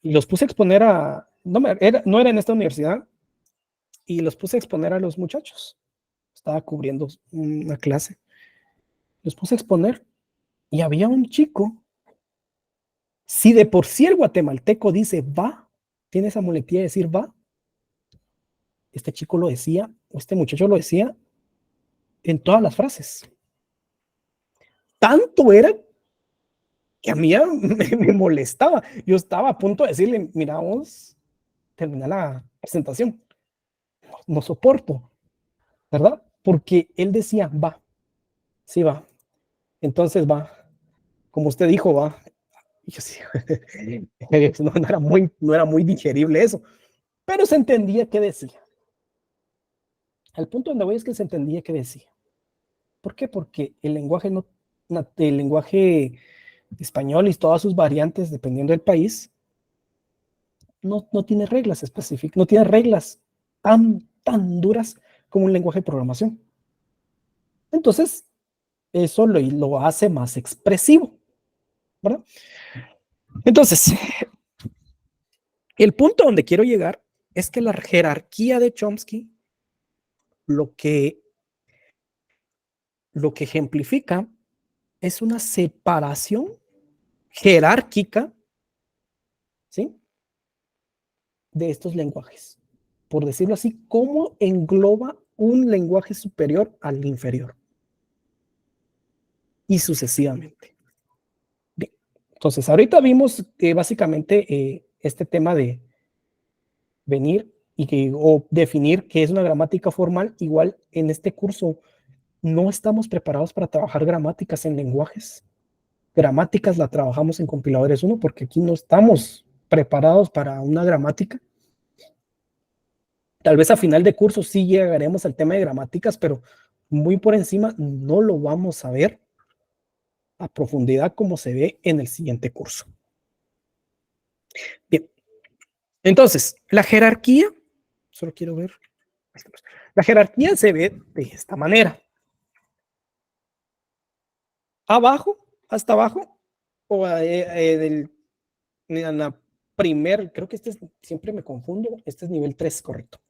los puse a exponer no era en esta universidad, y los puse a exponer a los muchachos. Estaba cubriendo una clase. Los puse a exponer y había un chico. Si de por sí el guatemalteco dice va, tiene esa muletilla de decir va, este chico lo decía, o este muchacho lo decía en todas las frases. Tanto era que a mí me molestaba. Yo estaba a punto de decirle, mira vos, termina la presentación. No soporto, ¿verdad? Porque él decía va, sí va, entonces va, como usted dijo va. Y yo sí, no era muy digerible eso, pero se entendía qué decía. Al punto donde voy es que se entendía qué decía. ¿Por qué? Porque el lenguaje español y todas sus variantes, dependiendo del país, no tiene reglas específicas, no tiene reglas tan duras como un lenguaje de programación. Entonces, eso lo hace más expresivo, ¿verdad? Entonces, el punto donde quiero llegar es que la jerarquía de Chomsky lo que ejemplifica es una separación jerárquica, ¿sí?, de estos lenguajes. Por decirlo así, cómo engloba un lenguaje superior al inferior. Y sucesivamente. Bien. Entonces, ahorita vimos básicamente este tema de venir o definir qué es una gramática formal. Igual en este curso no estamos preparados para trabajar gramáticas en lenguajes. Gramáticas la trabajamos en compiladores 1 porque aquí no estamos preparados para una gramática. Tal vez a final de curso sí llegaremos al tema de gramáticas, pero muy por encima no lo vamos a ver. a profundidad como se ve en el siguiente curso. Bien, entonces, la jerarquía, solo quiero ver, la jerarquía se ve de esta manera. Abajo, hasta abajo, o en la primer, creo que siempre me confundo, este es nivel 3, correcto.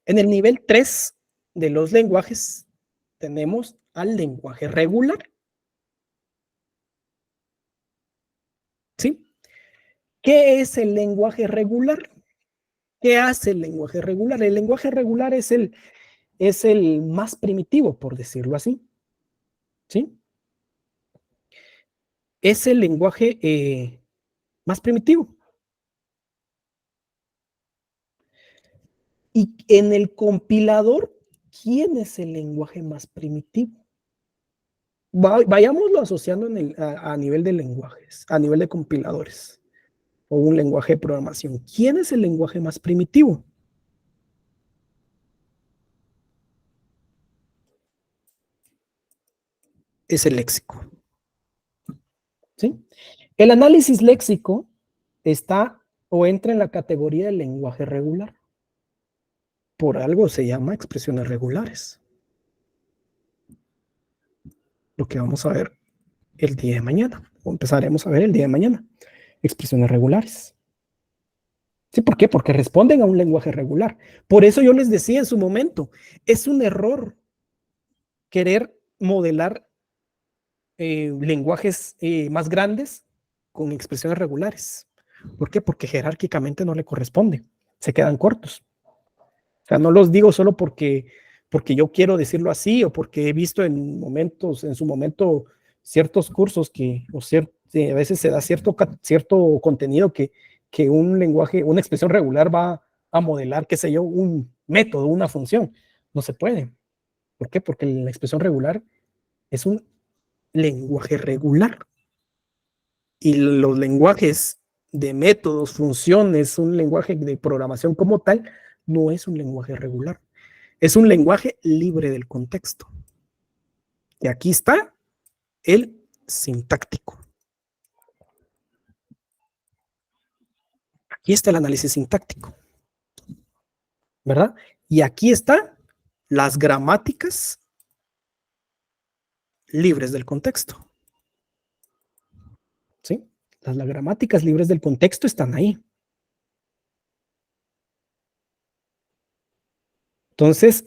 En el nivel 3 de los lenguajes tenemos al lenguaje regular. ¿Sí? ¿Qué es el lenguaje regular? ¿Qué hace el lenguaje regular? El lenguaje regular es el más primitivo, por decirlo así. ¿Sí? Es el lenguaje más primitivo. Y en el compilador, ¿quién es el lenguaje más primitivo? Vayámoslo asociando a nivel de lenguajes, a nivel de compiladores o un lenguaje de programación. ¿Quién es el lenguaje más primitivo? Es el léxico. ¿Sí? El análisis léxico está o entra en la categoría del lenguaje regular. Por algo se llama expresiones regulares. Lo que vamos a ver el día de mañana, o empezaremos a ver el día de mañana. Expresiones regulares. ¿Sí? ¿Por qué? Porque responden a un lenguaje regular. Por eso yo les decía en su momento, es un error querer modelar lenguajes más grandes con expresiones regulares. ¿Por qué? Porque jerárquicamente no le corresponde. Se quedan cortos. O sea, no los digo solo porque yo quiero decirlo así o porque he visto en su momento, ciertos cursos a veces se da cierto contenido que un lenguaje, una expresión regular va a modelar, qué sé yo, un método, una función. No se puede. ¿Por qué? Porque la expresión regular es un lenguaje regular. Y los lenguajes de métodos, funciones, un lenguaje de programación como tal, no es un lenguaje regular. Es un lenguaje libre del contexto. Y aquí está el sintáctico. Aquí está el análisis sintáctico, ¿verdad? Y aquí están las gramáticas libres del contexto. ¿Sí? Las gramáticas libres del contexto están ahí. Entonces,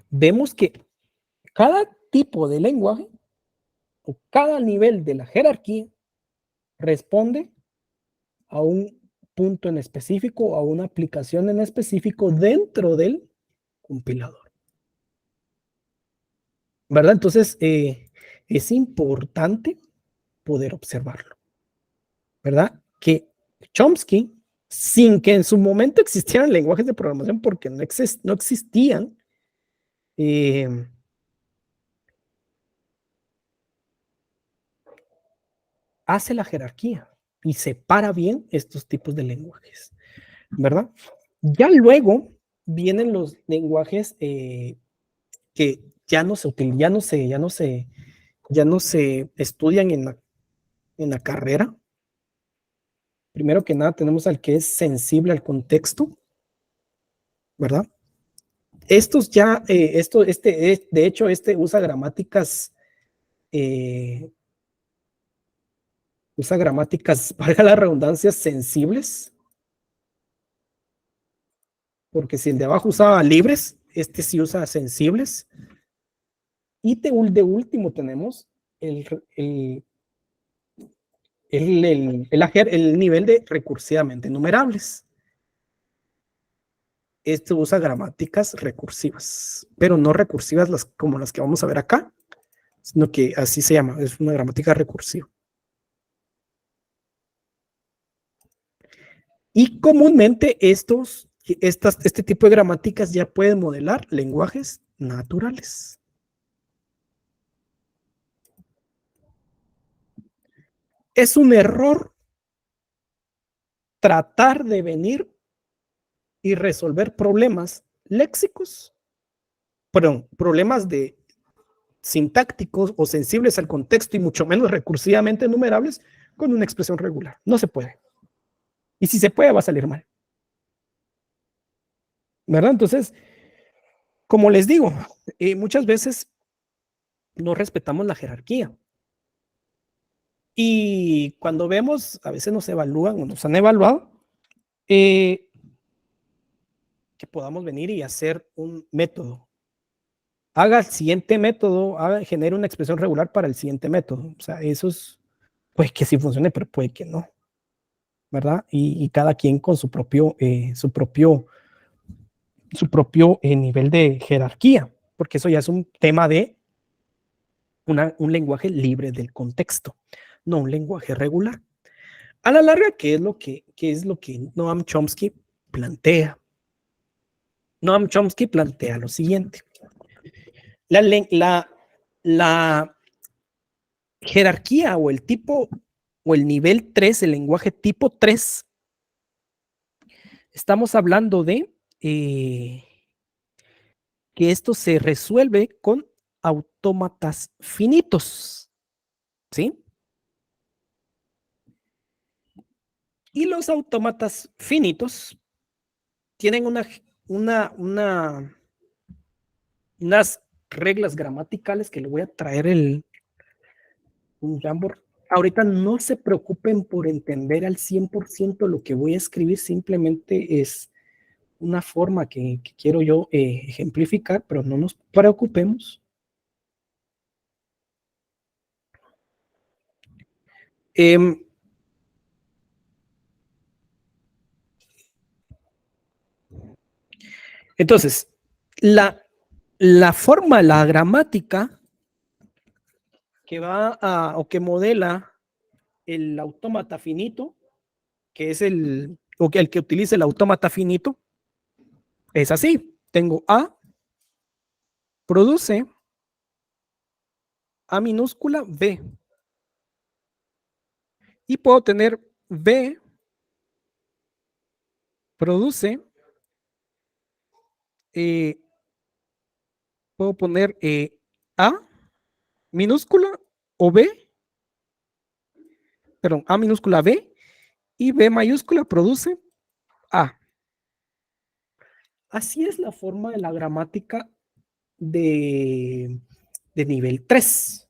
vemos que cada tipo de lenguaje o cada nivel de la jerarquía responde a un punto en específico, a una aplicación en específico dentro del compilador. ¿Verdad? Entonces, es importante poder observarlo. ¿Verdad? Que Chomsky, sin que en su momento existieran lenguajes de programación, porque no existían, hace la jerarquía y separa bien estos tipos de lenguajes, ¿verdad? Ya luego vienen los lenguajes que ya no se utilizan, ya no se estudian en la carrera. Primero que nada tenemos al que es sensible al contexto, ¿verdad? Estos ya, de hecho, usa gramáticas, valga la redundancia, sensibles, porque si el de abajo usaba libres, este sí usa sensibles. Y de último tenemos el, el, el nivel de recursivamente enumerables. Este usa gramáticas recursivas, pero no recursivas como las que vamos a ver acá, sino que así se llama, es una gramática recursiva. Y comúnmente este tipo de gramáticas ya pueden modelar lenguajes naturales. Es un error tratar de venir y resolver problemas léxicos, perdón, problemas de sintácticos o sensibles al contexto y mucho menos recursivamente enumerables con una expresión regular. No se puede. Y si se puede, va a salir mal. ¿Verdad? Entonces, como les digo, muchas veces no respetamos la jerarquía. Y cuando vemos, a veces nos evalúan o nos han evaluado, que podamos venir y hacer un método. Haga el siguiente método, genere una expresión regular para el siguiente método. O sea, eso es, pues que sí funcione, pero puede que no. ¿Verdad? Y cada quien con su propio nivel de jerarquía, porque eso ya es un tema de un lenguaje libre del contexto, no un lenguaje regular. A la larga, ¿qué es lo que Noam Chomsky plantea? Noam Chomsky plantea lo siguiente. La jerarquía o el tipo o el nivel 3, el lenguaje tipo 3, estamos hablando de que esto se resuelve con autómatas finitos, ¿sí? Y los autómatas finitos tienen unas reglas gramaticales que le voy a traer un Jamboard. Ahorita no se preocupen por entender al 100% lo que voy a escribir, simplemente es una forma que quiero yo ejemplificar, pero no nos preocupemos. Entonces, la forma, la gramática que va o que modela el autómata finito, que es el que utiliza el autómata finito, es así. Tengo A, produce A minúscula B. Y puedo tener B, produce, puedo poner A minúscula o B, perdón, A minúscula B y B mayúscula produce A. Así es la forma de la gramática de nivel 3,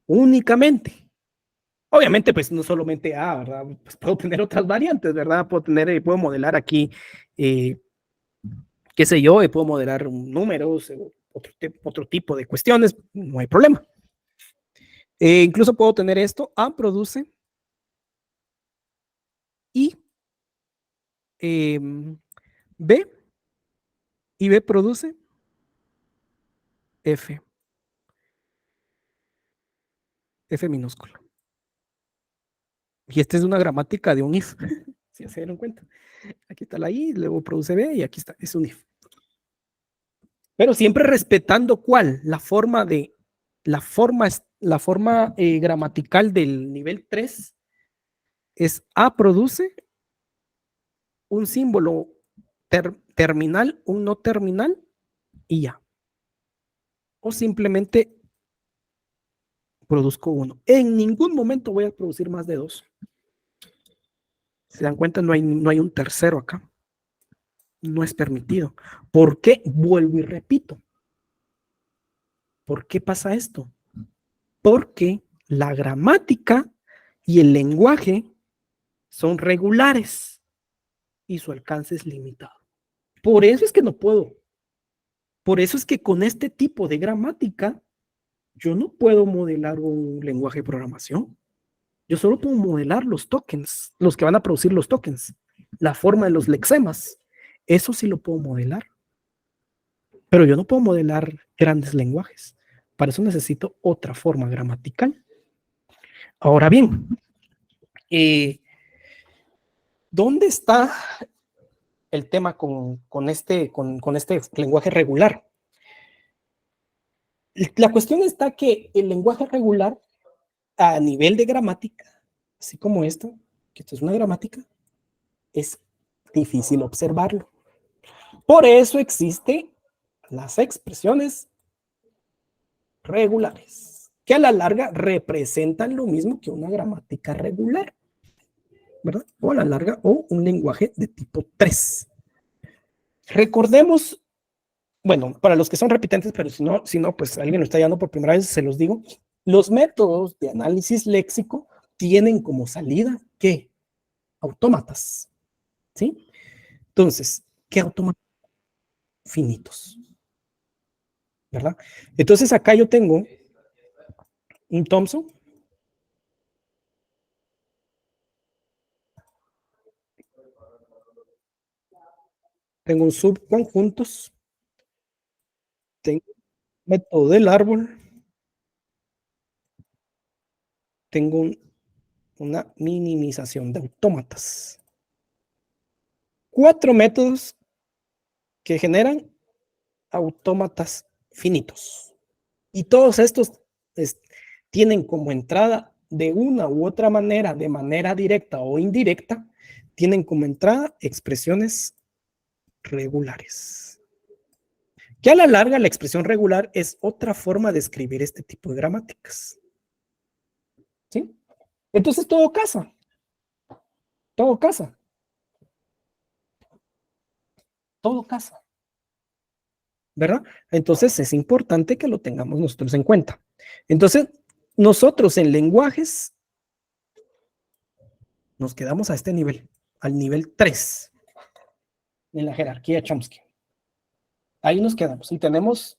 únicamente. Obviamente, pues no solamente A, ¿verdad? Pues puedo tener otras variantes, ¿verdad? Puedo modelar aquí, qué sé yo, puedo modelar números, otro tipo de cuestiones, no hay problema. Incluso puedo tener esto, A produce y B, y B produce F minúsculo. Y esta es una gramática de un if, si se dieron cuenta. Aquí está la I, luego produce B y aquí está, es un if. Pero siempre respetando ¿cuál? La forma gramatical del nivel 3 es A produce un símbolo terminal, un no terminal y ya. O simplemente produzco uno. En ningún momento voy a producir más de dos. Se dan cuenta, no hay un tercero acá. No es permitido. ¿Por qué? Vuelvo y repito. ¿Por qué pasa esto? Porque la gramática y el lenguaje son regulares y su alcance es limitado. Por eso es que no puedo. Por eso es que con este tipo de gramática yo no puedo modelar un lenguaje de programación. Yo solo puedo modelar los tokens, los que van a producir los tokens, la forma de los lexemas. Eso sí lo puedo modelar. Pero yo no puedo modelar grandes lenguajes. Para eso necesito otra forma gramatical. Ahora bien, ¿dónde está el tema con este lenguaje regular? La cuestión está que el lenguaje regular a nivel de gramática, así como esto, que esto es una gramática, es difícil observarlo. Por eso existen las expresiones regulares, que a la larga representan lo mismo que una gramática regular, ¿verdad? O a la larga, o un lenguaje de tipo 3. Recordemos, bueno, para los que son repitentes, pero si no, pues alguien lo está llamando por primera vez, se los digo, los métodos de análisis léxico tienen como salida, ¿qué? Autómatas, ¿sí? Entonces, ¿qué autómatas? Finitos, ¿verdad? Entonces acá yo tengo un Thomson, tengo un subconjuntos, tengo un método del árbol, tengo una minimización de autómatas. 4 métodos que generan autómatas finitos. Y todos estos tienen como entrada de una u otra manera, de manera directa o indirecta, tienen como entrada expresiones regulares. Que a la larga la expresión regular es otra forma de escribir este tipo de gramáticas. ¿Sí? Entonces todo casa. Todo casa. Todo casa. ¿Verdad? Entonces es importante que lo tengamos nosotros en cuenta. Entonces, nosotros en lenguajes nos quedamos a este nivel, al nivel 3 en la jerarquía Chomsky. Ahí nos quedamos y tenemos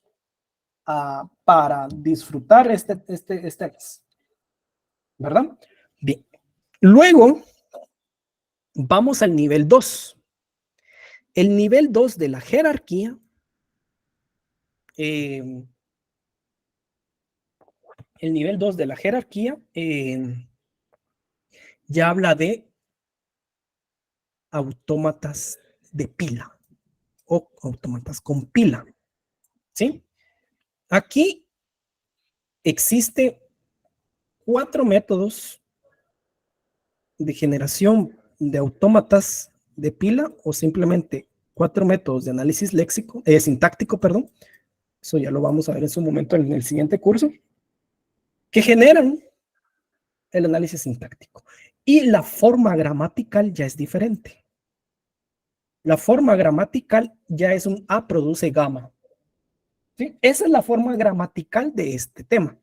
para disfrutar este ¿verdad? Bien. Luego vamos al nivel 2. El nivel 2 de la jerarquía el nivel 2 de la jerarquía ya habla de autómatas de pila o autómatas con pila, ¿sí? Aquí existe 4 métodos de generación de autómatas de pila o simplemente 4 métodos de análisis léxico, sintáctico, perdón. Eso ya lo vamos a ver en su momento en el siguiente curso, que generan el análisis sintáctico. Y la forma gramatical ya es diferente. La forma gramatical ya es un A produce gamma. ¿Sí? Esa es la forma gramatical de este tema.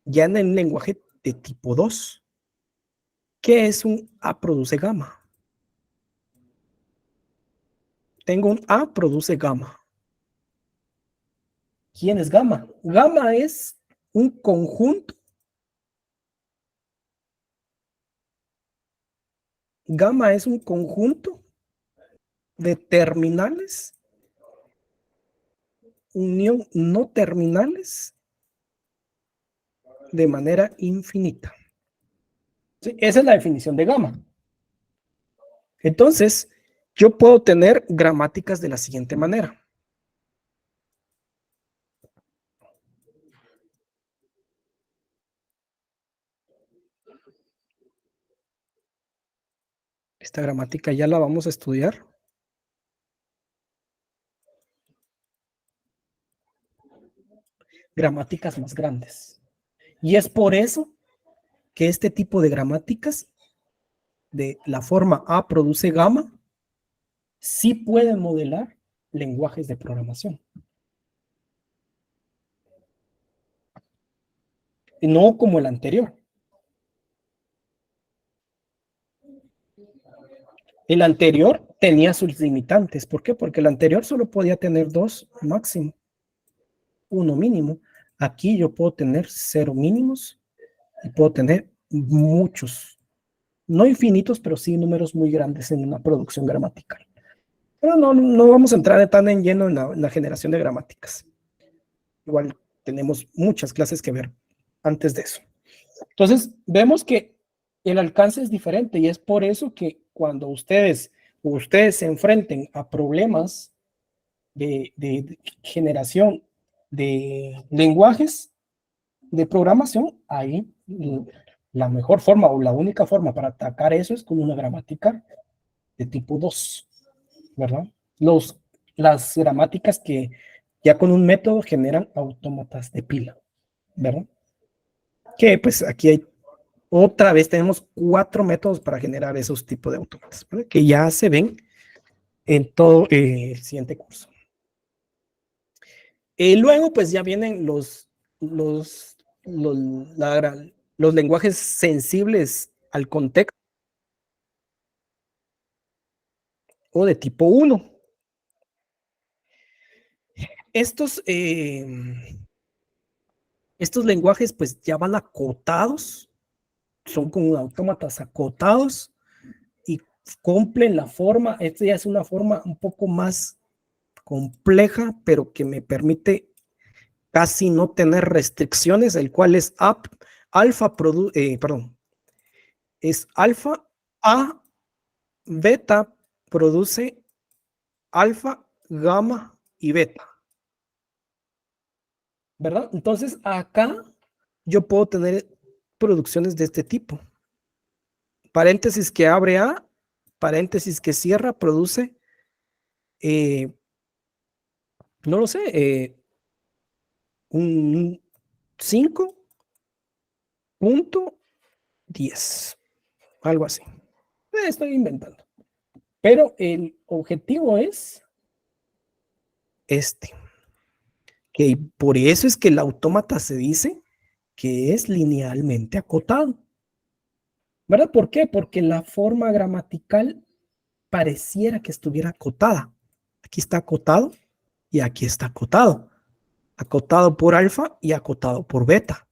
Ya en el lenguaje de tipo 2. ¿Qué es un A produce gamma? Tengo un A produce gamma. ¿Quién es gamma? Gamma es un conjunto. Gamma es un conjunto de terminales, unión no terminales, de manera infinita. ¿Sí? Esa es la definición de gamma. Entonces, yo puedo tener gramáticas de la siguiente manera. Esta gramática ya la vamos a estudiar. Gramáticas más grandes. Y es por eso que este tipo de gramáticas de la forma A produce gamma sí pueden modelar lenguajes de programación. No como el anterior. El anterior tenía sus limitantes. ¿Por qué? Porque el anterior solo podía tener 2 máximo, 1 mínimo. Aquí yo puedo tener 0 mínimos y puedo tener muchos, no infinitos, pero sí números muy grandes en una producción gramatical. Pero no vamos a entrar tan en lleno en la generación de gramáticas. Igual tenemos muchas clases que ver antes de eso. Entonces, vemos que el alcance es diferente y es por eso que cuando ustedes se enfrenten a problemas de generación de lenguajes de programación, ahí la mejor forma o la única forma para atacar eso es con una gramática de tipo 2, ¿verdad? Las gramáticas que ya con un método generan autómatas de pila. ¿verdad? Que pues aquí hay, otra vez tenemos 4 métodos para generar esos tipos de autómatas, ¿verdad? Que ya se ven en todo el siguiente curso. Luego pues ya vienen los, los lenguajes sensibles al contexto o de tipo 1. Estos, estos lenguajes pues ya van acotados, son como autómatas acotados y cumplen la forma. Esta ya es una forma un poco más compleja, pero que me permite casi no tener restricciones, el cual es alfa, perdón, es alfa a beta, produce alfa, gamma y beta, ¿verdad? Entonces acá yo puedo tener producciones de este tipo. Paréntesis que abre A, paréntesis que cierra, produce, eh, no lo sé, un 5.10, algo así. Estoy inventando. Pero el objetivo es este, que por eso es que el autómata se dice que es linealmente acotado. ¿Verdad? ¿Por qué? Porque la forma gramatical pareciera que estuviera acotada. Aquí está acotado y aquí está acotado. Acotado por alfa y acotado por beta.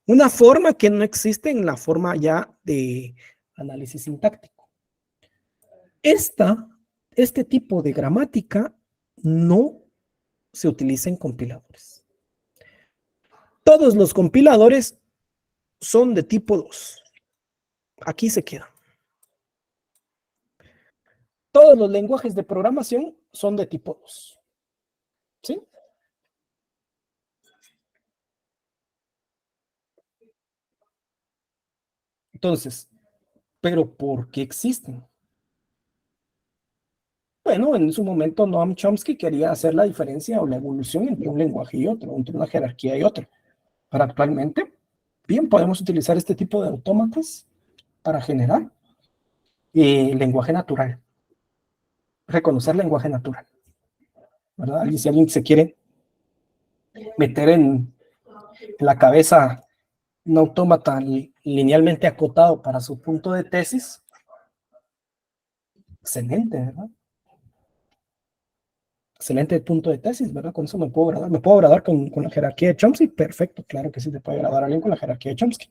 Una forma que no existe en la forma ya de análisis sintáctico. Este tipo de gramática no se utiliza en compiladores. Todos los compiladores son de tipo 2. Aquí se queda. Todos los lenguajes de programación son de tipo 2. ¿Sí? Entonces, ¿pero por qué existen? Bueno, en su momento Noam Chomsky quería hacer la diferencia o la evolución entre un lenguaje y otro, entre una jerarquía y otra. Pero actualmente, bien, podemos utilizar este tipo de autómatas para generar lenguaje natural, reconocer lenguaje natural, ¿verdad? Y si alguien se quiere meter en la cabeza un autómata linealmente acotado para su punto de tesis, excelente, ¿verdad? Excelente punto de tesis, ¿verdad? Con eso me puedo graduar con la jerarquía de Chomsky, perfecto, claro que sí te puede graduar alguien con la jerarquía de Chomsky.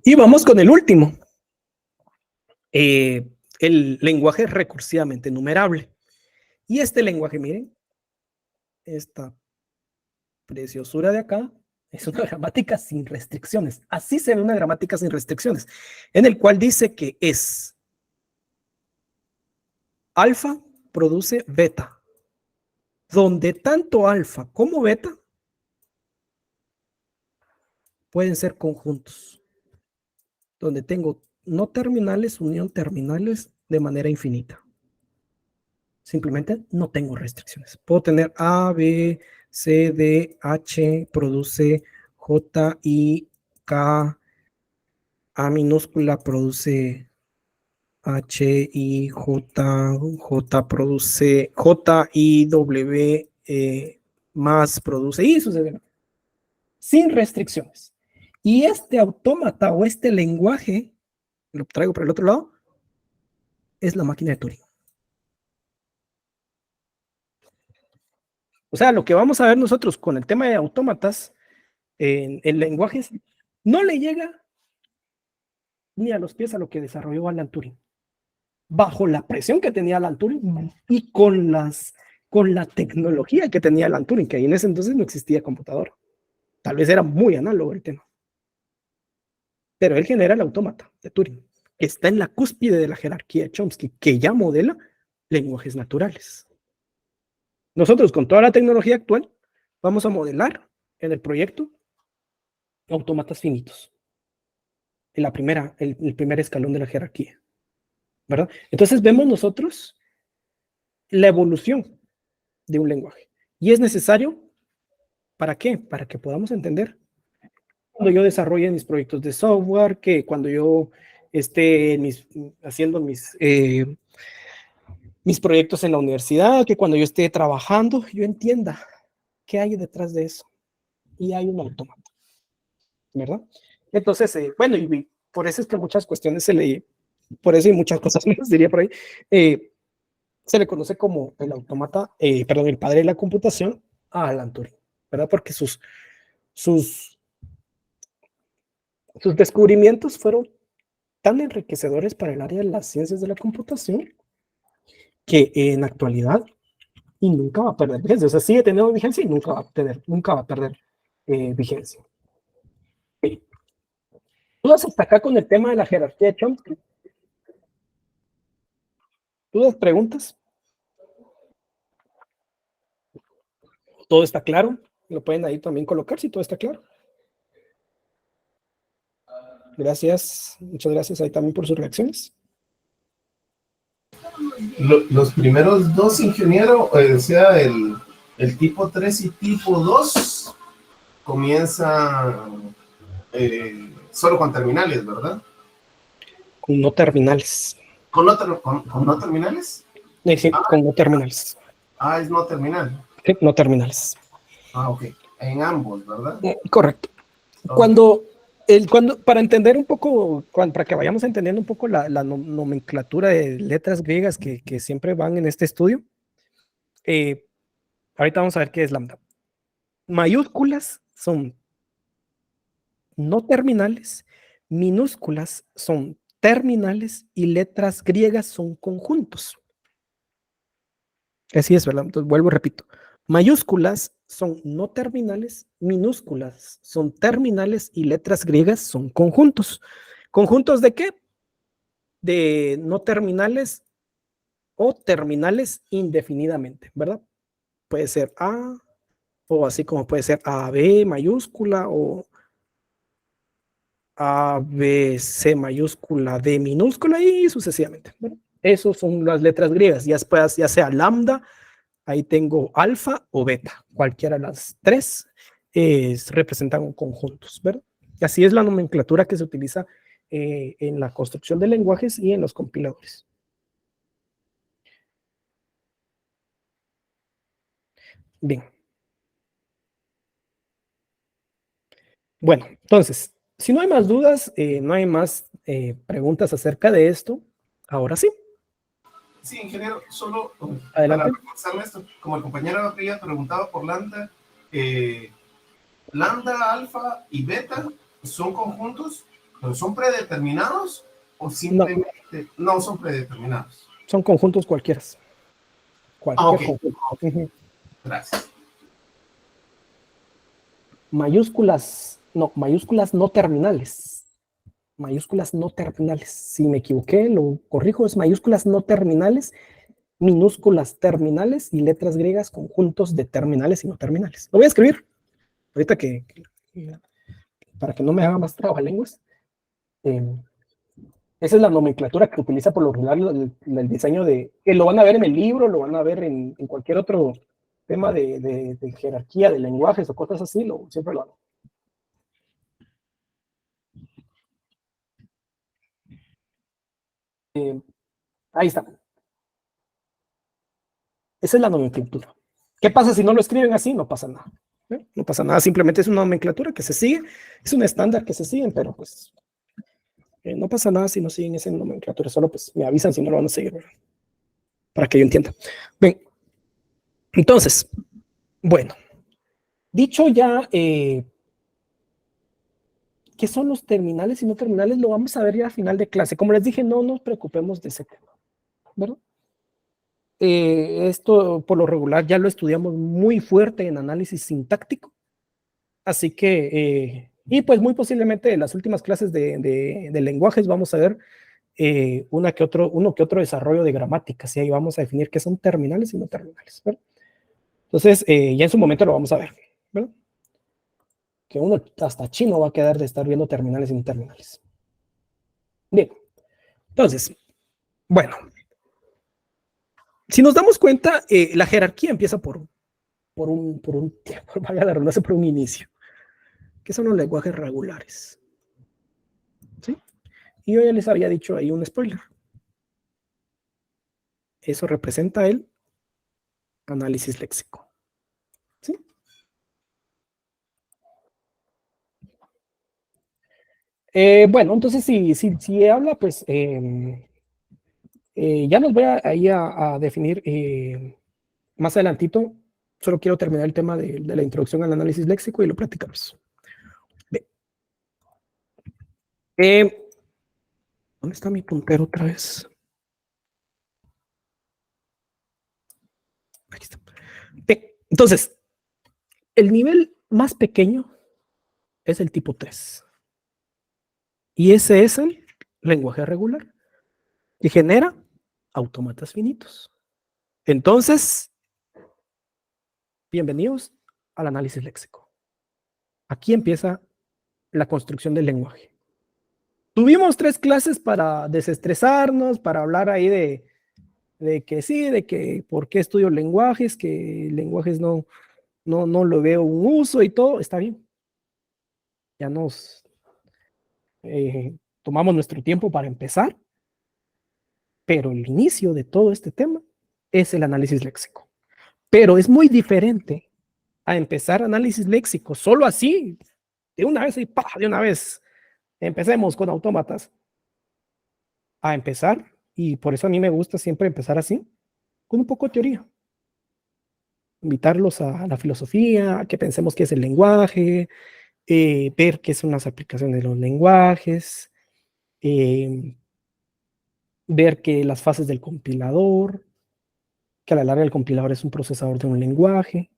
Y vamos con el último, el lenguaje recursivamente numerable. Y este lenguaje, miren, esta preciosura de acá, es una gramática sin restricciones. Así se ve una gramática sin restricciones, en el cual dice que es alfa produce beta, donde tanto alfa como beta pueden ser conjuntos, donde tengo no terminales, unión terminales de manera infinita. Simplemente no tengo restricciones. Puedo tener A, B, C, D, H, produce J, I, K, A minúscula produce H, I, J, J produce J, I, W, más produce y sucede sin restricciones. Y este autómata o este lenguaje, lo traigo por el otro lado, es la máquina de Turing. O sea, lo que vamos a ver nosotros con el tema de autómatas en lenguajes no le llega ni a los pies a lo que desarrolló Alan Turing. Bajo la presión que tenía Alan Turing y con la tecnología que tenía Alan Turing, que en ese entonces no existía computador. Tal vez era muy análogo el tema. Pero él genera el autómata de Turing, que está en la cúspide de la jerarquía de Chomsky, que ya modela lenguajes naturales. Nosotros, con toda la tecnología actual, vamos a modelar en el proyecto autómatas finitos. En el primer escalón de la jerarquía, ¿verdad? Entonces vemos nosotros la evolución de un lenguaje. Y es necesario ¿Para qué? Para que podamos entender. Cuando yo desarrolle mis proyectos de software, que cuando yo esté haciendo mis proyectos en la universidad, que cuando yo esté trabajando, yo entienda qué hay detrás de eso. Y hay un automata, ¿verdad? Entonces, bueno, y por eso es que muchas cuestiones por eso y muchas cosas más diría por ahí, se le conoce como el automata, perdón, el padre de la computación a Alan Turing, ¿verdad? Porque sus, sus descubrimientos fueron tan enriquecedores para el área de las ciencias de la computación que en la actualidad y nunca va a perder vigencia. O sea, sigue teniendo vigencia y nunca va a perder vigencia. Dudas hasta acá con el tema de la jerarquía de Chomsky. ¿Dudas, preguntas? ¿Todo está claro? Lo pueden ahí también colocar si todo está claro. Gracias, muchas gracias ahí también por sus reacciones. Los primeros dos, ingeniero, o sea, el tipo 3 y tipo 2 comienza solo con terminales, ¿verdad? Con no terminales. ¿Con no terminales? Sí, con no terminales. Es no terminal. Sí, no terminales. Ok. En ambos, ¿verdad? Correcto. Okay. Para entender un poco, para que vayamos entendiendo un poco la nomenclatura de letras griegas que siempre van en este estudio, ahorita vamos a ver qué es lambda. Mayúsculas son no terminales, minúsculas son terminales y letras griegas son conjuntos. Así es, ¿verdad? Entonces vuelvo, repito. Mayúsculas son no terminales, minúsculas son terminales y letras griegas son conjuntos. ¿Conjuntos de qué? De no terminales o terminales indefinidamente, ¿verdad? Puede ser A, o así como puede ser AB mayúscula o ABC mayúscula, D minúscula y sucesivamente. Bueno, esos son las letras griegas, ya sea lambda, ahí tengo alfa o beta, cualquiera de las tres representan conjuntos, ¿verdad? Y así es la nomenclatura que se utiliza en la construcción de lenguajes y en los compiladores. Bien. Bueno, entonces, si no hay más dudas, no hay más preguntas acerca de esto, ahora sí. Sí, ingeniero, solo Adelante. para reforzarme esto, como el compañero había preguntado por lambda, lambda, alfa y beta son conjuntos, pero son predeterminados o simplemente no son predeterminados. Son conjuntos cualquiera. Cualquier conjunto. Gracias. Mayúsculas no terminales. Mayúsculas no terminales. Si me equivoqué, lo corrijo, es mayúsculas no terminales, minúsculas terminales y letras griegas conjuntos de terminales y no terminales. Lo voy a escribir ahorita para que no me haga más trabalenguas. Esa es la nomenclatura que utiliza por lo regular el diseño que lo van a ver en el libro, lo van a ver en cualquier otro tema de jerarquía de lenguajes o cosas así, siempre lo hago. Ahí está. Esa es la nomenclatura. ¿Qué pasa si no lo escriben así? No pasa nada. No pasa nada, simplemente es una nomenclatura que se sigue, es un estándar que se siguen, pero pues no pasa nada si no siguen esa nomenclatura, solo pues me avisan si no lo van a seguir, ¿verdad? Para que yo entienda. Bien, entonces, bueno, dicho ya qué son los terminales y no terminales, lo vamos a ver ya a final de clase. Como les dije, no nos preocupemos de ese tema, ¿verdad? Esto por lo regular ya lo estudiamos muy fuerte en análisis sintáctico, así que, y pues muy posiblemente en las últimas clases de lenguajes vamos a ver uno que otro desarrollo de gramática, y ahí vamos a definir qué son terminales y no terminales, ¿verdad? Entonces, ya en su momento lo vamos a ver, ¿verdad? Que uno hasta chino va a quedar de estar viendo terminales y no terminales. Bien, entonces, bueno, si nos damos cuenta, la jerarquía empieza por por un tiempo, valga la redundancia, por un inicio, que son los lenguajes regulares. ¿Sí? Y yo ya les había dicho ahí un spoiler. Eso representa el análisis léxico. ¿Sí? Bueno, entonces si habla, pues ya nos voy a definir más adelantito. Solo quiero terminar el tema de la introducción al análisis léxico y lo platicamos. Bien. ¿Dónde está mi puntero otra vez? Aquí está. Bien. Entonces, el nivel más pequeño es el tipo 3. Y ese es el lenguaje regular que genera autómatas finitos. Entonces, bienvenidos al análisis léxico. Aquí empieza la construcción del lenguaje. Tuvimos 3 clases para desestresarnos, para hablar ahí de que sí, de que por qué estudio lenguajes, que lenguajes no lo veo un uso y todo, está bien. Ya nos tomamos nuestro tiempo para empezar, pero el inicio de todo este tema es el análisis léxico. Pero es muy diferente a empezar análisis léxico solo así, de una vez y ¡pah! De una vez empecemos con autómatas, a empezar, y por eso a mí me gusta siempre empezar así, con un poco de teoría. Invitarlos a la filosofía, a que pensemos qué es el lenguaje, ver qué son las aplicaciones de los lenguajes, ver que las fases del compilador, que a la larga el compilador es un procesador de un lenguaje,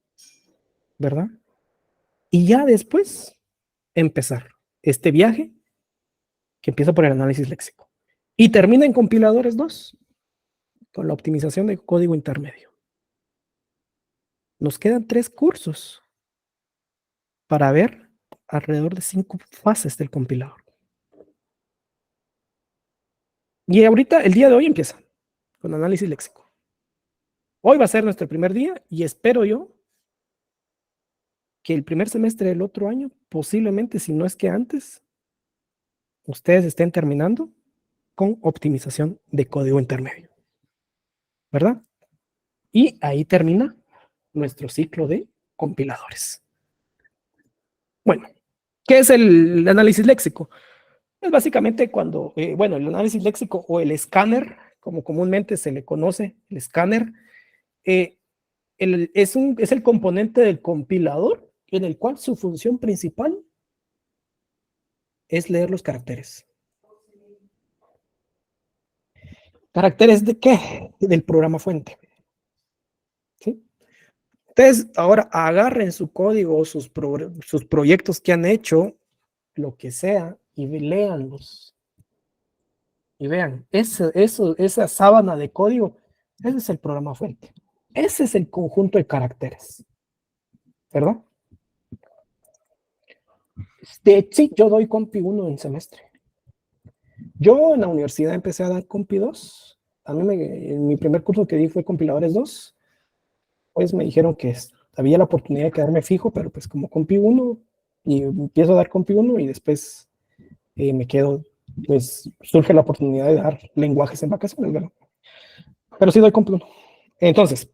¿verdad? Y ya después empezar este viaje que empieza por el análisis léxico y termina en compiladores 2 con la optimización de código intermedio. Nos quedan 3 cursos para ver alrededor de 5 fases del compilador. Y ahorita, el día de hoy empieza con análisis léxico. Hoy va a ser nuestro primer día y espero yo que el primer semestre del otro año, posiblemente, si no es que antes, ustedes estén terminando con optimización de código intermedio, ¿verdad? Y ahí termina nuestro ciclo de compiladores. Bueno, ¿qué es el análisis léxico? Es básicamente cuando, bueno, el análisis léxico o el escáner, como comúnmente se le conoce, el escáner, es el componente del compilador en el cual su función principal es leer los caracteres. ¿Caracteres de qué? Del programa fuente. ¿Sí? Entonces, ahora agarren su código, sus proyectos que han hecho, lo que sea, y léanlos. Y vean, esa sábana de código, ese es el programa fuente. Ese es el conjunto de caracteres. ¿Verdad? Sí, yo doy Compi 1 en semestre. Yo en la universidad empecé a dar Compi 2. A mí en mi primer curso que di fue Compiladores 2. Pues me dijeron que había la oportunidad de quedarme fijo, pero pues como Compi 1 y empiezo a dar Compi 1 y después me quedo, pues surge la oportunidad de dar lenguajes en vacaciones, ¿verdad? Pero sí doy Compi 1. Entonces,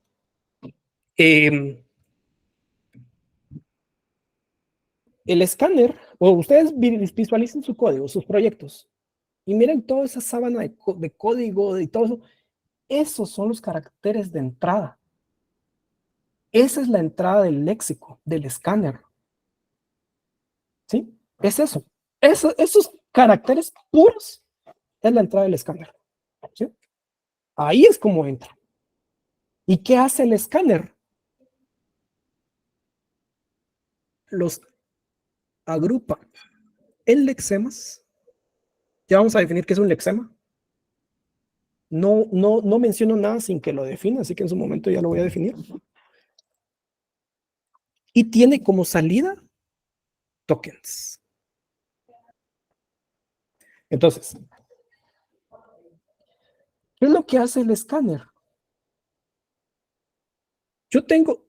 el escáner, o ustedes visualicen su código, sus proyectos, y miren toda esa sábana de código y todo eso. Esos son los caracteres de entrada. Esa es la entrada del léxico, del escáner. ¿Sí? Es eso. Esos caracteres puros es la entrada del escáner. ¿Sí? Ahí es como entra. ¿Y qué hace el escáner? Los agrupa en lexemas. Ya vamos a definir qué es un lexema. No menciono nada sin que lo defina, así que en su momento ya lo voy a definir. Y tiene como salida tokens. Entonces, ¿qué es lo que hace el escáner? Yo tengo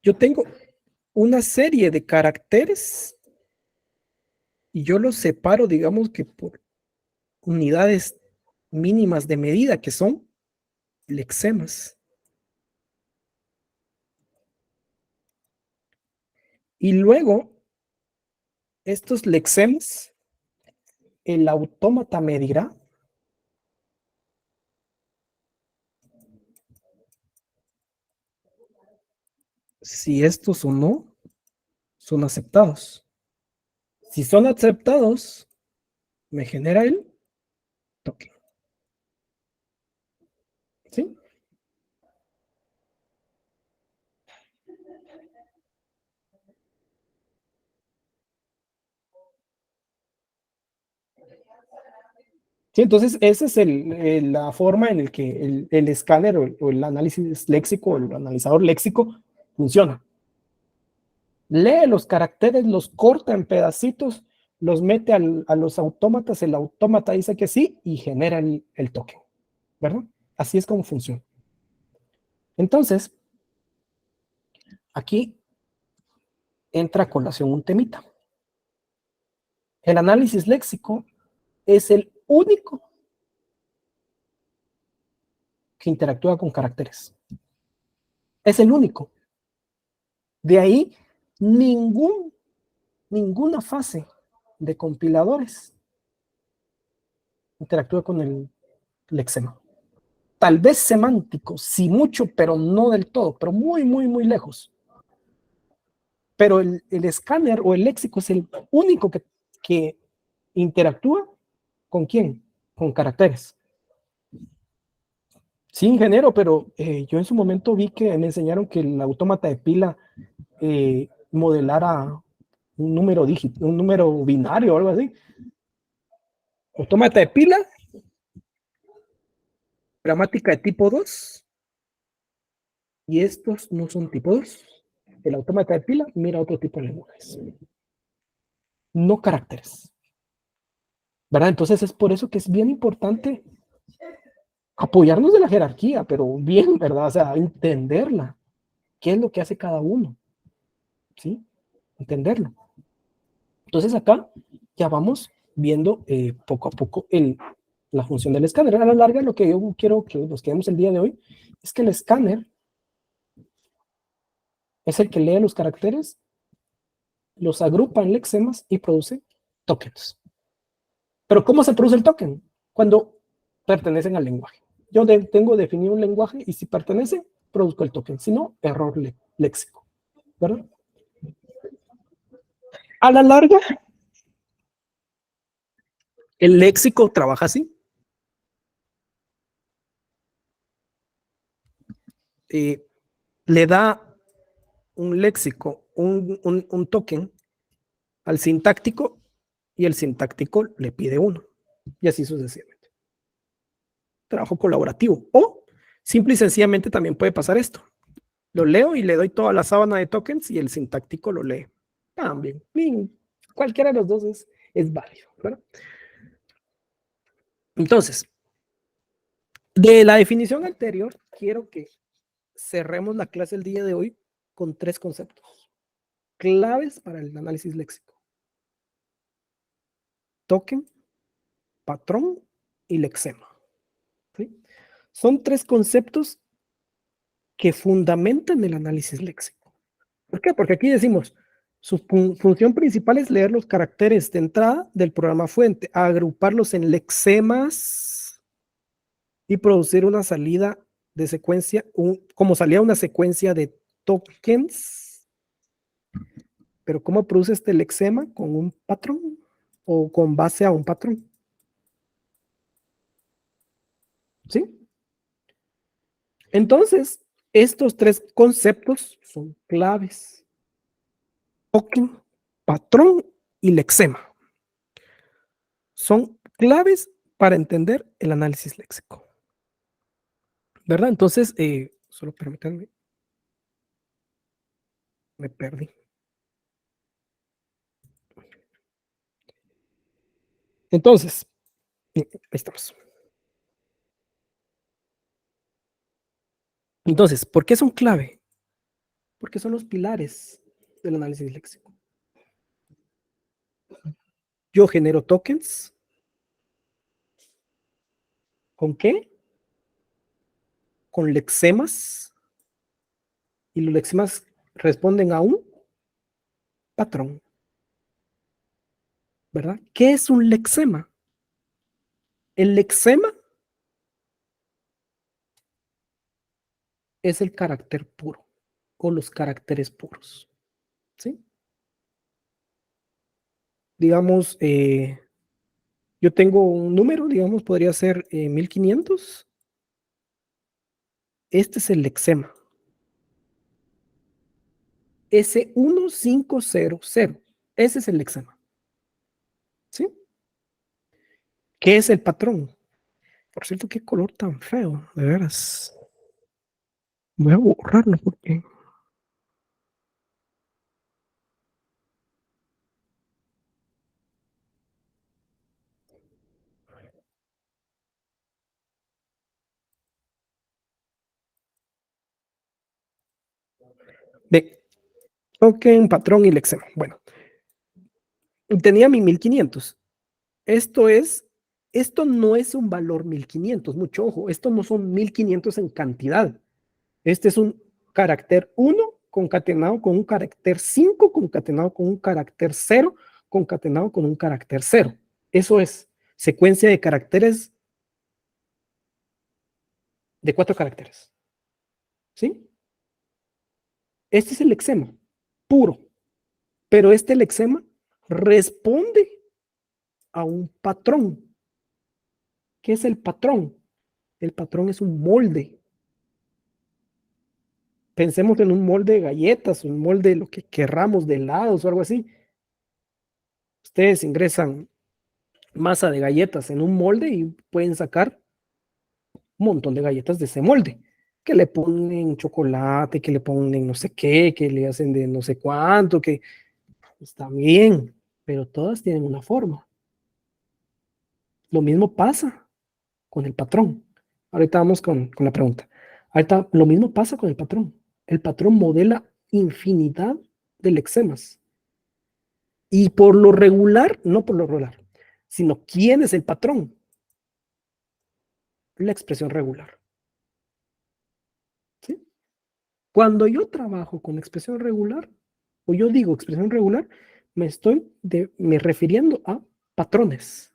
yo tengo una serie de caracteres y yo los separo, digamos que por unidades mínimas de medida, que son lexemas. Y luego, estos lexemas, el autómata me dirá si estos o no son aceptados. Si son aceptados, me genera el token. ¿Sí? Sí, entonces esa es la forma en la que el escáner o el análisis léxico, el analizador léxico funciona. Lee los caracteres, los corta en pedacitos, los mete a los autómatas, el autómata dice que sí y genera el token, ¿verdad? Así es como funciona. Entonces, aquí entra a colación un temita. El análisis léxico es el único que interactúa con caracteres. Es el único. De ahí, ninguna fase de compiladores interactúa con el lexema. Tal vez semántico, sí mucho, pero no del todo, pero muy, muy, muy lejos. Pero el escáner o el léxico es el único que interactúa ¿con quién? Con caracteres. Sí, ingeniero, pero yo en su momento vi que me enseñaron que el autómata de pila modelara un número dígito, un número binario o algo así. Autómata de pila, gramática de tipo 2, y estos no son tipo 2. El autómata de pila mira otro tipo de lenguajes, no caracteres. ¿Verdad? Entonces es por eso que es bien importante apoyarnos de la jerarquía, pero bien, ¿verdad? O sea, entenderla. ¿Qué es lo que hace cada uno? ¿Sí? Entenderlo. Entonces acá ya vamos viendo poco a poco la función del escáner. A la larga, lo que yo quiero que nos quedemos el día de hoy es que el escáner es el que lee los caracteres, los agrupa en lexemas y produce tokens. Pero ¿cómo se produce el token? Cuando pertenecen al lenguaje. Yo tengo definido un lenguaje y si pertenece, produzco el token. Si no, error léxico. ¿Verdad? A la larga, el léxico trabaja así. Le da un léxico, un token al sintáctico y el sintáctico le pide uno. Y así sucesivamente. Trabajo colaborativo. O simple y sencillamente también puede pasar esto. Lo leo y le doy toda la sábana de tokens y el sintáctico lo lee. También. Cualquiera de los dos es válido. ¿Verdad? Entonces, de la definición anterior, quiero que cerremos la clase el día de hoy con 3 conceptos claves para el análisis léxico: token, patrón y lexema. ¿Sí? Son 3 conceptos que fundamentan el análisis léxico. ¿Por qué? Porque aquí decimos, su función principal es leer los caracteres de entrada del programa fuente, agruparlos en lexemas y producir una salida de secuencia, como salía una secuencia de tokens. Pero ¿cómo produce este lexema? Con un patrón o con base a un patrón. ¿Sí? Entonces, estos 3 conceptos son claves: token, patrón y lexema. Son claves para entender el análisis léxico. ¿Verdad? Entonces, solo permítanme, me perdí. Entonces, ahí estamos. Entonces, ¿por qué son clave? porque son los pilares del análisis léxico. Yo genero tokens. ¿Con qué? Con lexemas. Y los lexemas responden a un patrón. ¿Verdad? ¿Qué es un lexema? El lexema es el carácter puro o los caracteres puros. ¿Sí? Digamos, yo tengo un número, digamos, podría ser 1500. Este es el lexema. S1500. Ese es el lexema. ¿Sí? ¿Qué es el patrón? Por cierto, qué color tan feo, de veras. Voy a borrarlo porque... Ve, ok, un patrón y lexema. Bueno, tenía mi 1500. Esto no es un valor 1500, mucho ojo, esto no son 1500 en cantidad. Este es un carácter 1 concatenado con un carácter 5 concatenado con un carácter 0 concatenado con un carácter 0. Eso es secuencia de caracteres de 4 caracteres. ¿Sí? Este es el lexema puro, pero este lexema responde a un patrón. ¿Qué es el patrón? El patrón es un molde. Pensemos en un molde de galletas, un molde de lo que querramos, de helados o algo así. Ustedes ingresan masa de galletas en un molde y pueden sacar un montón de galletas de ese molde, que le ponen chocolate, que le ponen no sé qué, que le hacen de no sé cuánto, que está bien, pero todas tienen una forma. Lo mismo pasa con el patrón. Ahorita vamos con la pregunta. Ahorita lo mismo pasa con el patrón. El patrón modela infinidad de lexemas. Y por lo regular, no por lo regular, sino quién es el patrón. La expresión regular. ¿Sí? Cuando yo trabajo con expresión regular, o yo digo expresión regular, me refiriendo a patrones.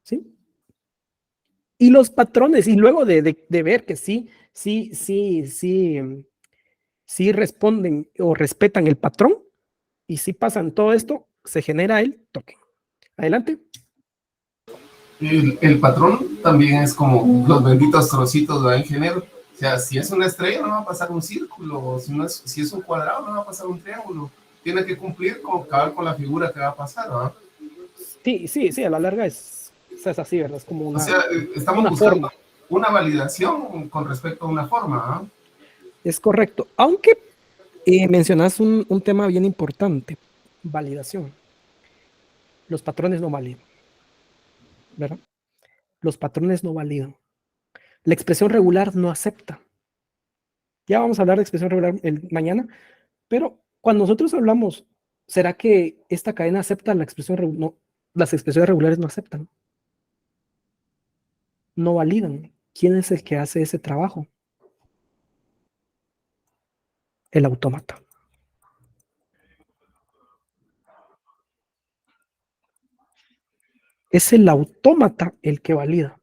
¿Sí? Y los patrones, y luego de ver que sí responden o respetan el patrón, y si pasan todo esto, se genera el token. Adelante. El patrón también es como los benditos trocitos de ingeniero. O sea, si es una estrella no va a pasar un círculo, si es un cuadrado no va a pasar un triángulo. Tiene que cumplir con la figura que va a pasar, ¿no? Sí, a la larga es así, ¿verdad? Es como o sea, estamos una buscando forma. Una validación con respecto a una forma, ¿no? Es correcto, aunque mencionas un tema bien importante, validación. Los patrones no validan, ¿verdad? Los patrones no validan. La expresión regular no acepta. Ya vamos a hablar de expresión regular mañana, pero cuando nosotros hablamos, ¿será que esta cadena acepta la expresión regular? No, las expresiones regulares no aceptan, no validan. ¿Quién es el que hace ese trabajo? El autómata. Es el autómata el que valida.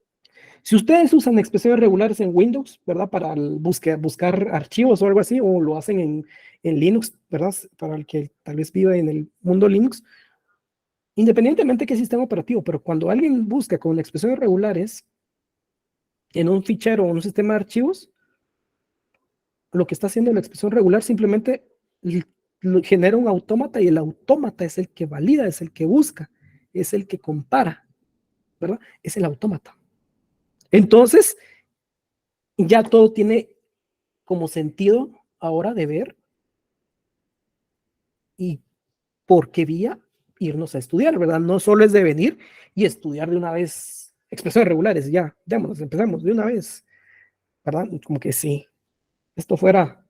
Si ustedes usan expresiones regulares en Windows, ¿verdad? Para buscar archivos o algo así, o lo hacen en Linux, ¿verdad? Para el que tal vez viva en el mundo Linux, independientemente de qué sistema operativo, pero cuando alguien busca con expresiones regulares en un fichero o en un sistema de archivos, lo que está haciendo la expresión regular simplemente genera un autómata y el autómata es el que valida, es el que busca, es el que compara, ¿verdad? Es el autómata. Entonces, ya todo tiene como sentido ahora de ver y por qué vía irnos a estudiar, ¿verdad? No solo es de venir y estudiar de una vez expresiones regulares, ya, vámonos, empezamos de una vez, ¿verdad? Como que si esto fuera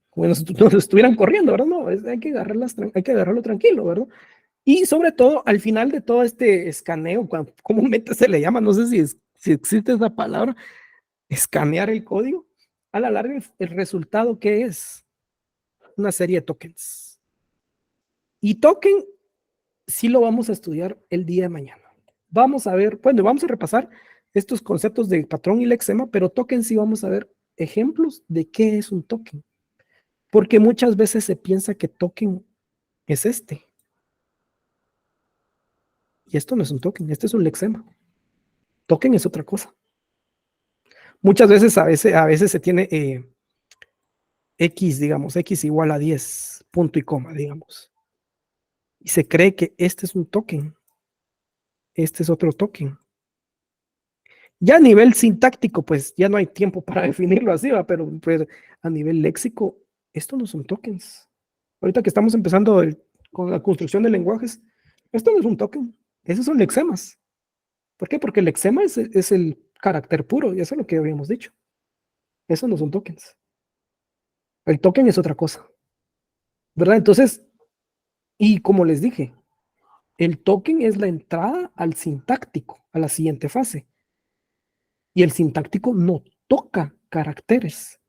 como si nos estuvieran corriendo, ¿verdad? No, hay que agarrarlo tranquilo, ¿verdad? Y sobre todo, al final de todo este escaneo, comúnmente se le llama, no sé si existe esa palabra, escanear el código, a la larga el resultado que es una serie de tokens. Y token sí lo vamos a estudiar el día de mañana. Vamos a ver, bueno, vamos a repasar estos conceptos de patrón y lexema, pero token sí vamos a ver ejemplos de qué es un token. Porque muchas veces se piensa que token es este. Y esto no es un token, este es un lexema. Token es otra cosa. Muchas veces, a veces se tiene X, digamos, X igual a 10, punto y coma, digamos. Y se cree que este es un token. Este es otro token. Ya a nivel sintáctico, pues ya no hay tiempo para definirlo así, ¿va? Pero a nivel léxico, esto no son tokens. Ahorita que estamos empezando con la construcción de lenguajes, esto no es un token, esos son lexemas. ¿Por qué? Porque el lexema es el carácter puro, y eso es lo que habíamos dicho. Eso no son tokens. El token es otra cosa, ¿verdad? Entonces, y como les dije, el token es la entrada al sintáctico, a la siguiente fase. Y el sintáctico no toca caracteres.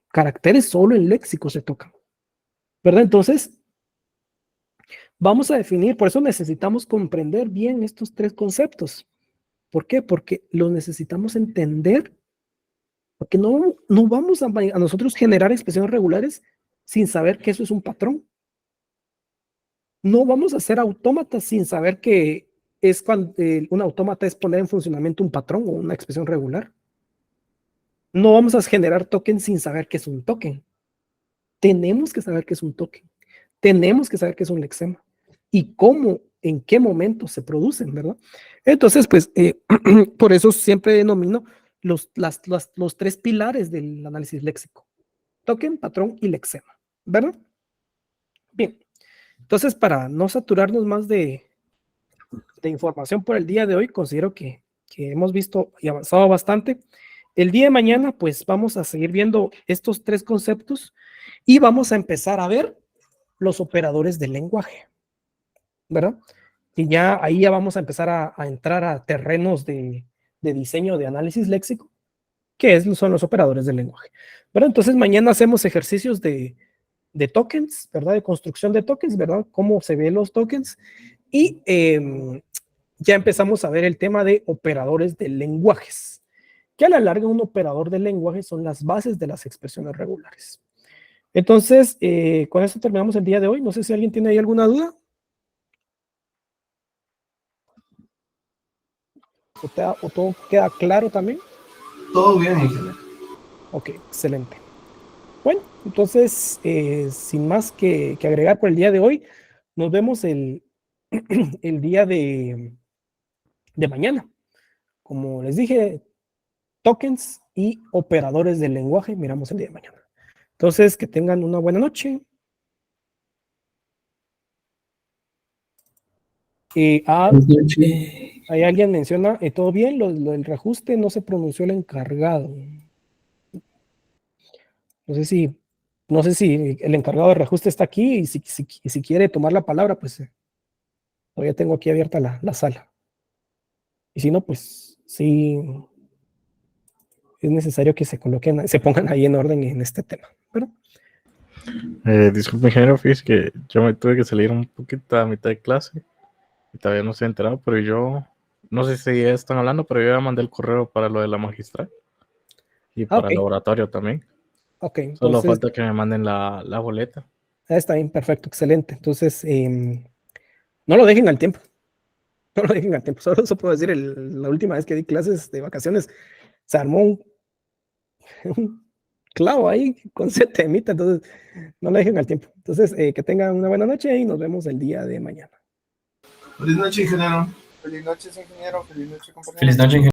Caracteres solo en léxico se tocan, ¿verdad? Entonces, vamos a definir, por eso necesitamos comprender bien estos tres conceptos. ¿Por qué? Porque los necesitamos entender, porque no vamos a nosotros generar expresiones regulares sin saber que eso es un patrón. No vamos a hacer autómatas sin saber que es cuando un autómata es poner en funcionamiento un patrón o una expresión regular. No vamos a generar tokens sin saber que es un token. Tenemos que saber que es un token. Tenemos que saber que es un lexema. Y cómo, en qué momento se producen, ¿verdad? Entonces, pues, por eso siempre denomino los tres pilares del análisis léxico. Token, patrón y lexema, ¿verdad? Bien. Entonces, para no saturarnos más de información por el día de hoy, considero que hemos visto y avanzado bastante. El día de mañana, pues vamos a seguir viendo estos tres conceptos y vamos a empezar a ver los operadores del lenguaje, ¿verdad? Y ya ahí ya vamos a empezar a entrar a terrenos de diseño de análisis léxico, que son los operadores del lenguaje, ¿verdad? Entonces mañana hacemos ejercicios de tokens, ¿verdad? De construcción de tokens, ¿verdad? Cómo se ven los tokens y ya empezamos a ver el tema de operadores de lenguajes, que a la larga un operador de lenguaje son las bases de las expresiones regulares. Entonces, con esto terminamos el día de hoy. No sé si alguien tiene ahí alguna duda. ¿O todo queda claro también? Todo bien, ingeniero. Ok, excelente. Bueno, entonces, sin más que agregar por el día de hoy, nos vemos el día de mañana. Como les dije, tokens y operadores del lenguaje, miramos el día de mañana. Entonces, que tengan una buena noche. Ahí alguien menciona, todo bien, lo del reajuste no se pronunció el encargado. No sé si el encargado de reajuste está aquí y si quiere tomar la palabra, pues todavía tengo aquí abierta la sala. Y si no, pues sí, es necesario que se pongan ahí en orden en este tema, ¿verdad? Disculpe, ingeniero, fíjese que yo me tuve que salir un poquito a mitad de clase y todavía no se ha enterado, pero yo no sé si ya están hablando, pero yo ya mandé el correo para lo de la magistral y para el laboratorio también. Ok, Solo falta que me manden la boleta. Está bien, perfecto, excelente. Entonces, no lo dejen al tiempo. No lo dejen al tiempo. Solo eso puedo decir, la última vez que di clases de vacaciones, se armó un clavo ahí con ese temita, entonces no lo dejen al tiempo. Entonces, que tengan una buena noche y nos vemos el día de mañana. Feliz noche, ingeniero. Feliz noche, ingeniero. Feliz noche, compañero. Feliz noche, ingeniero.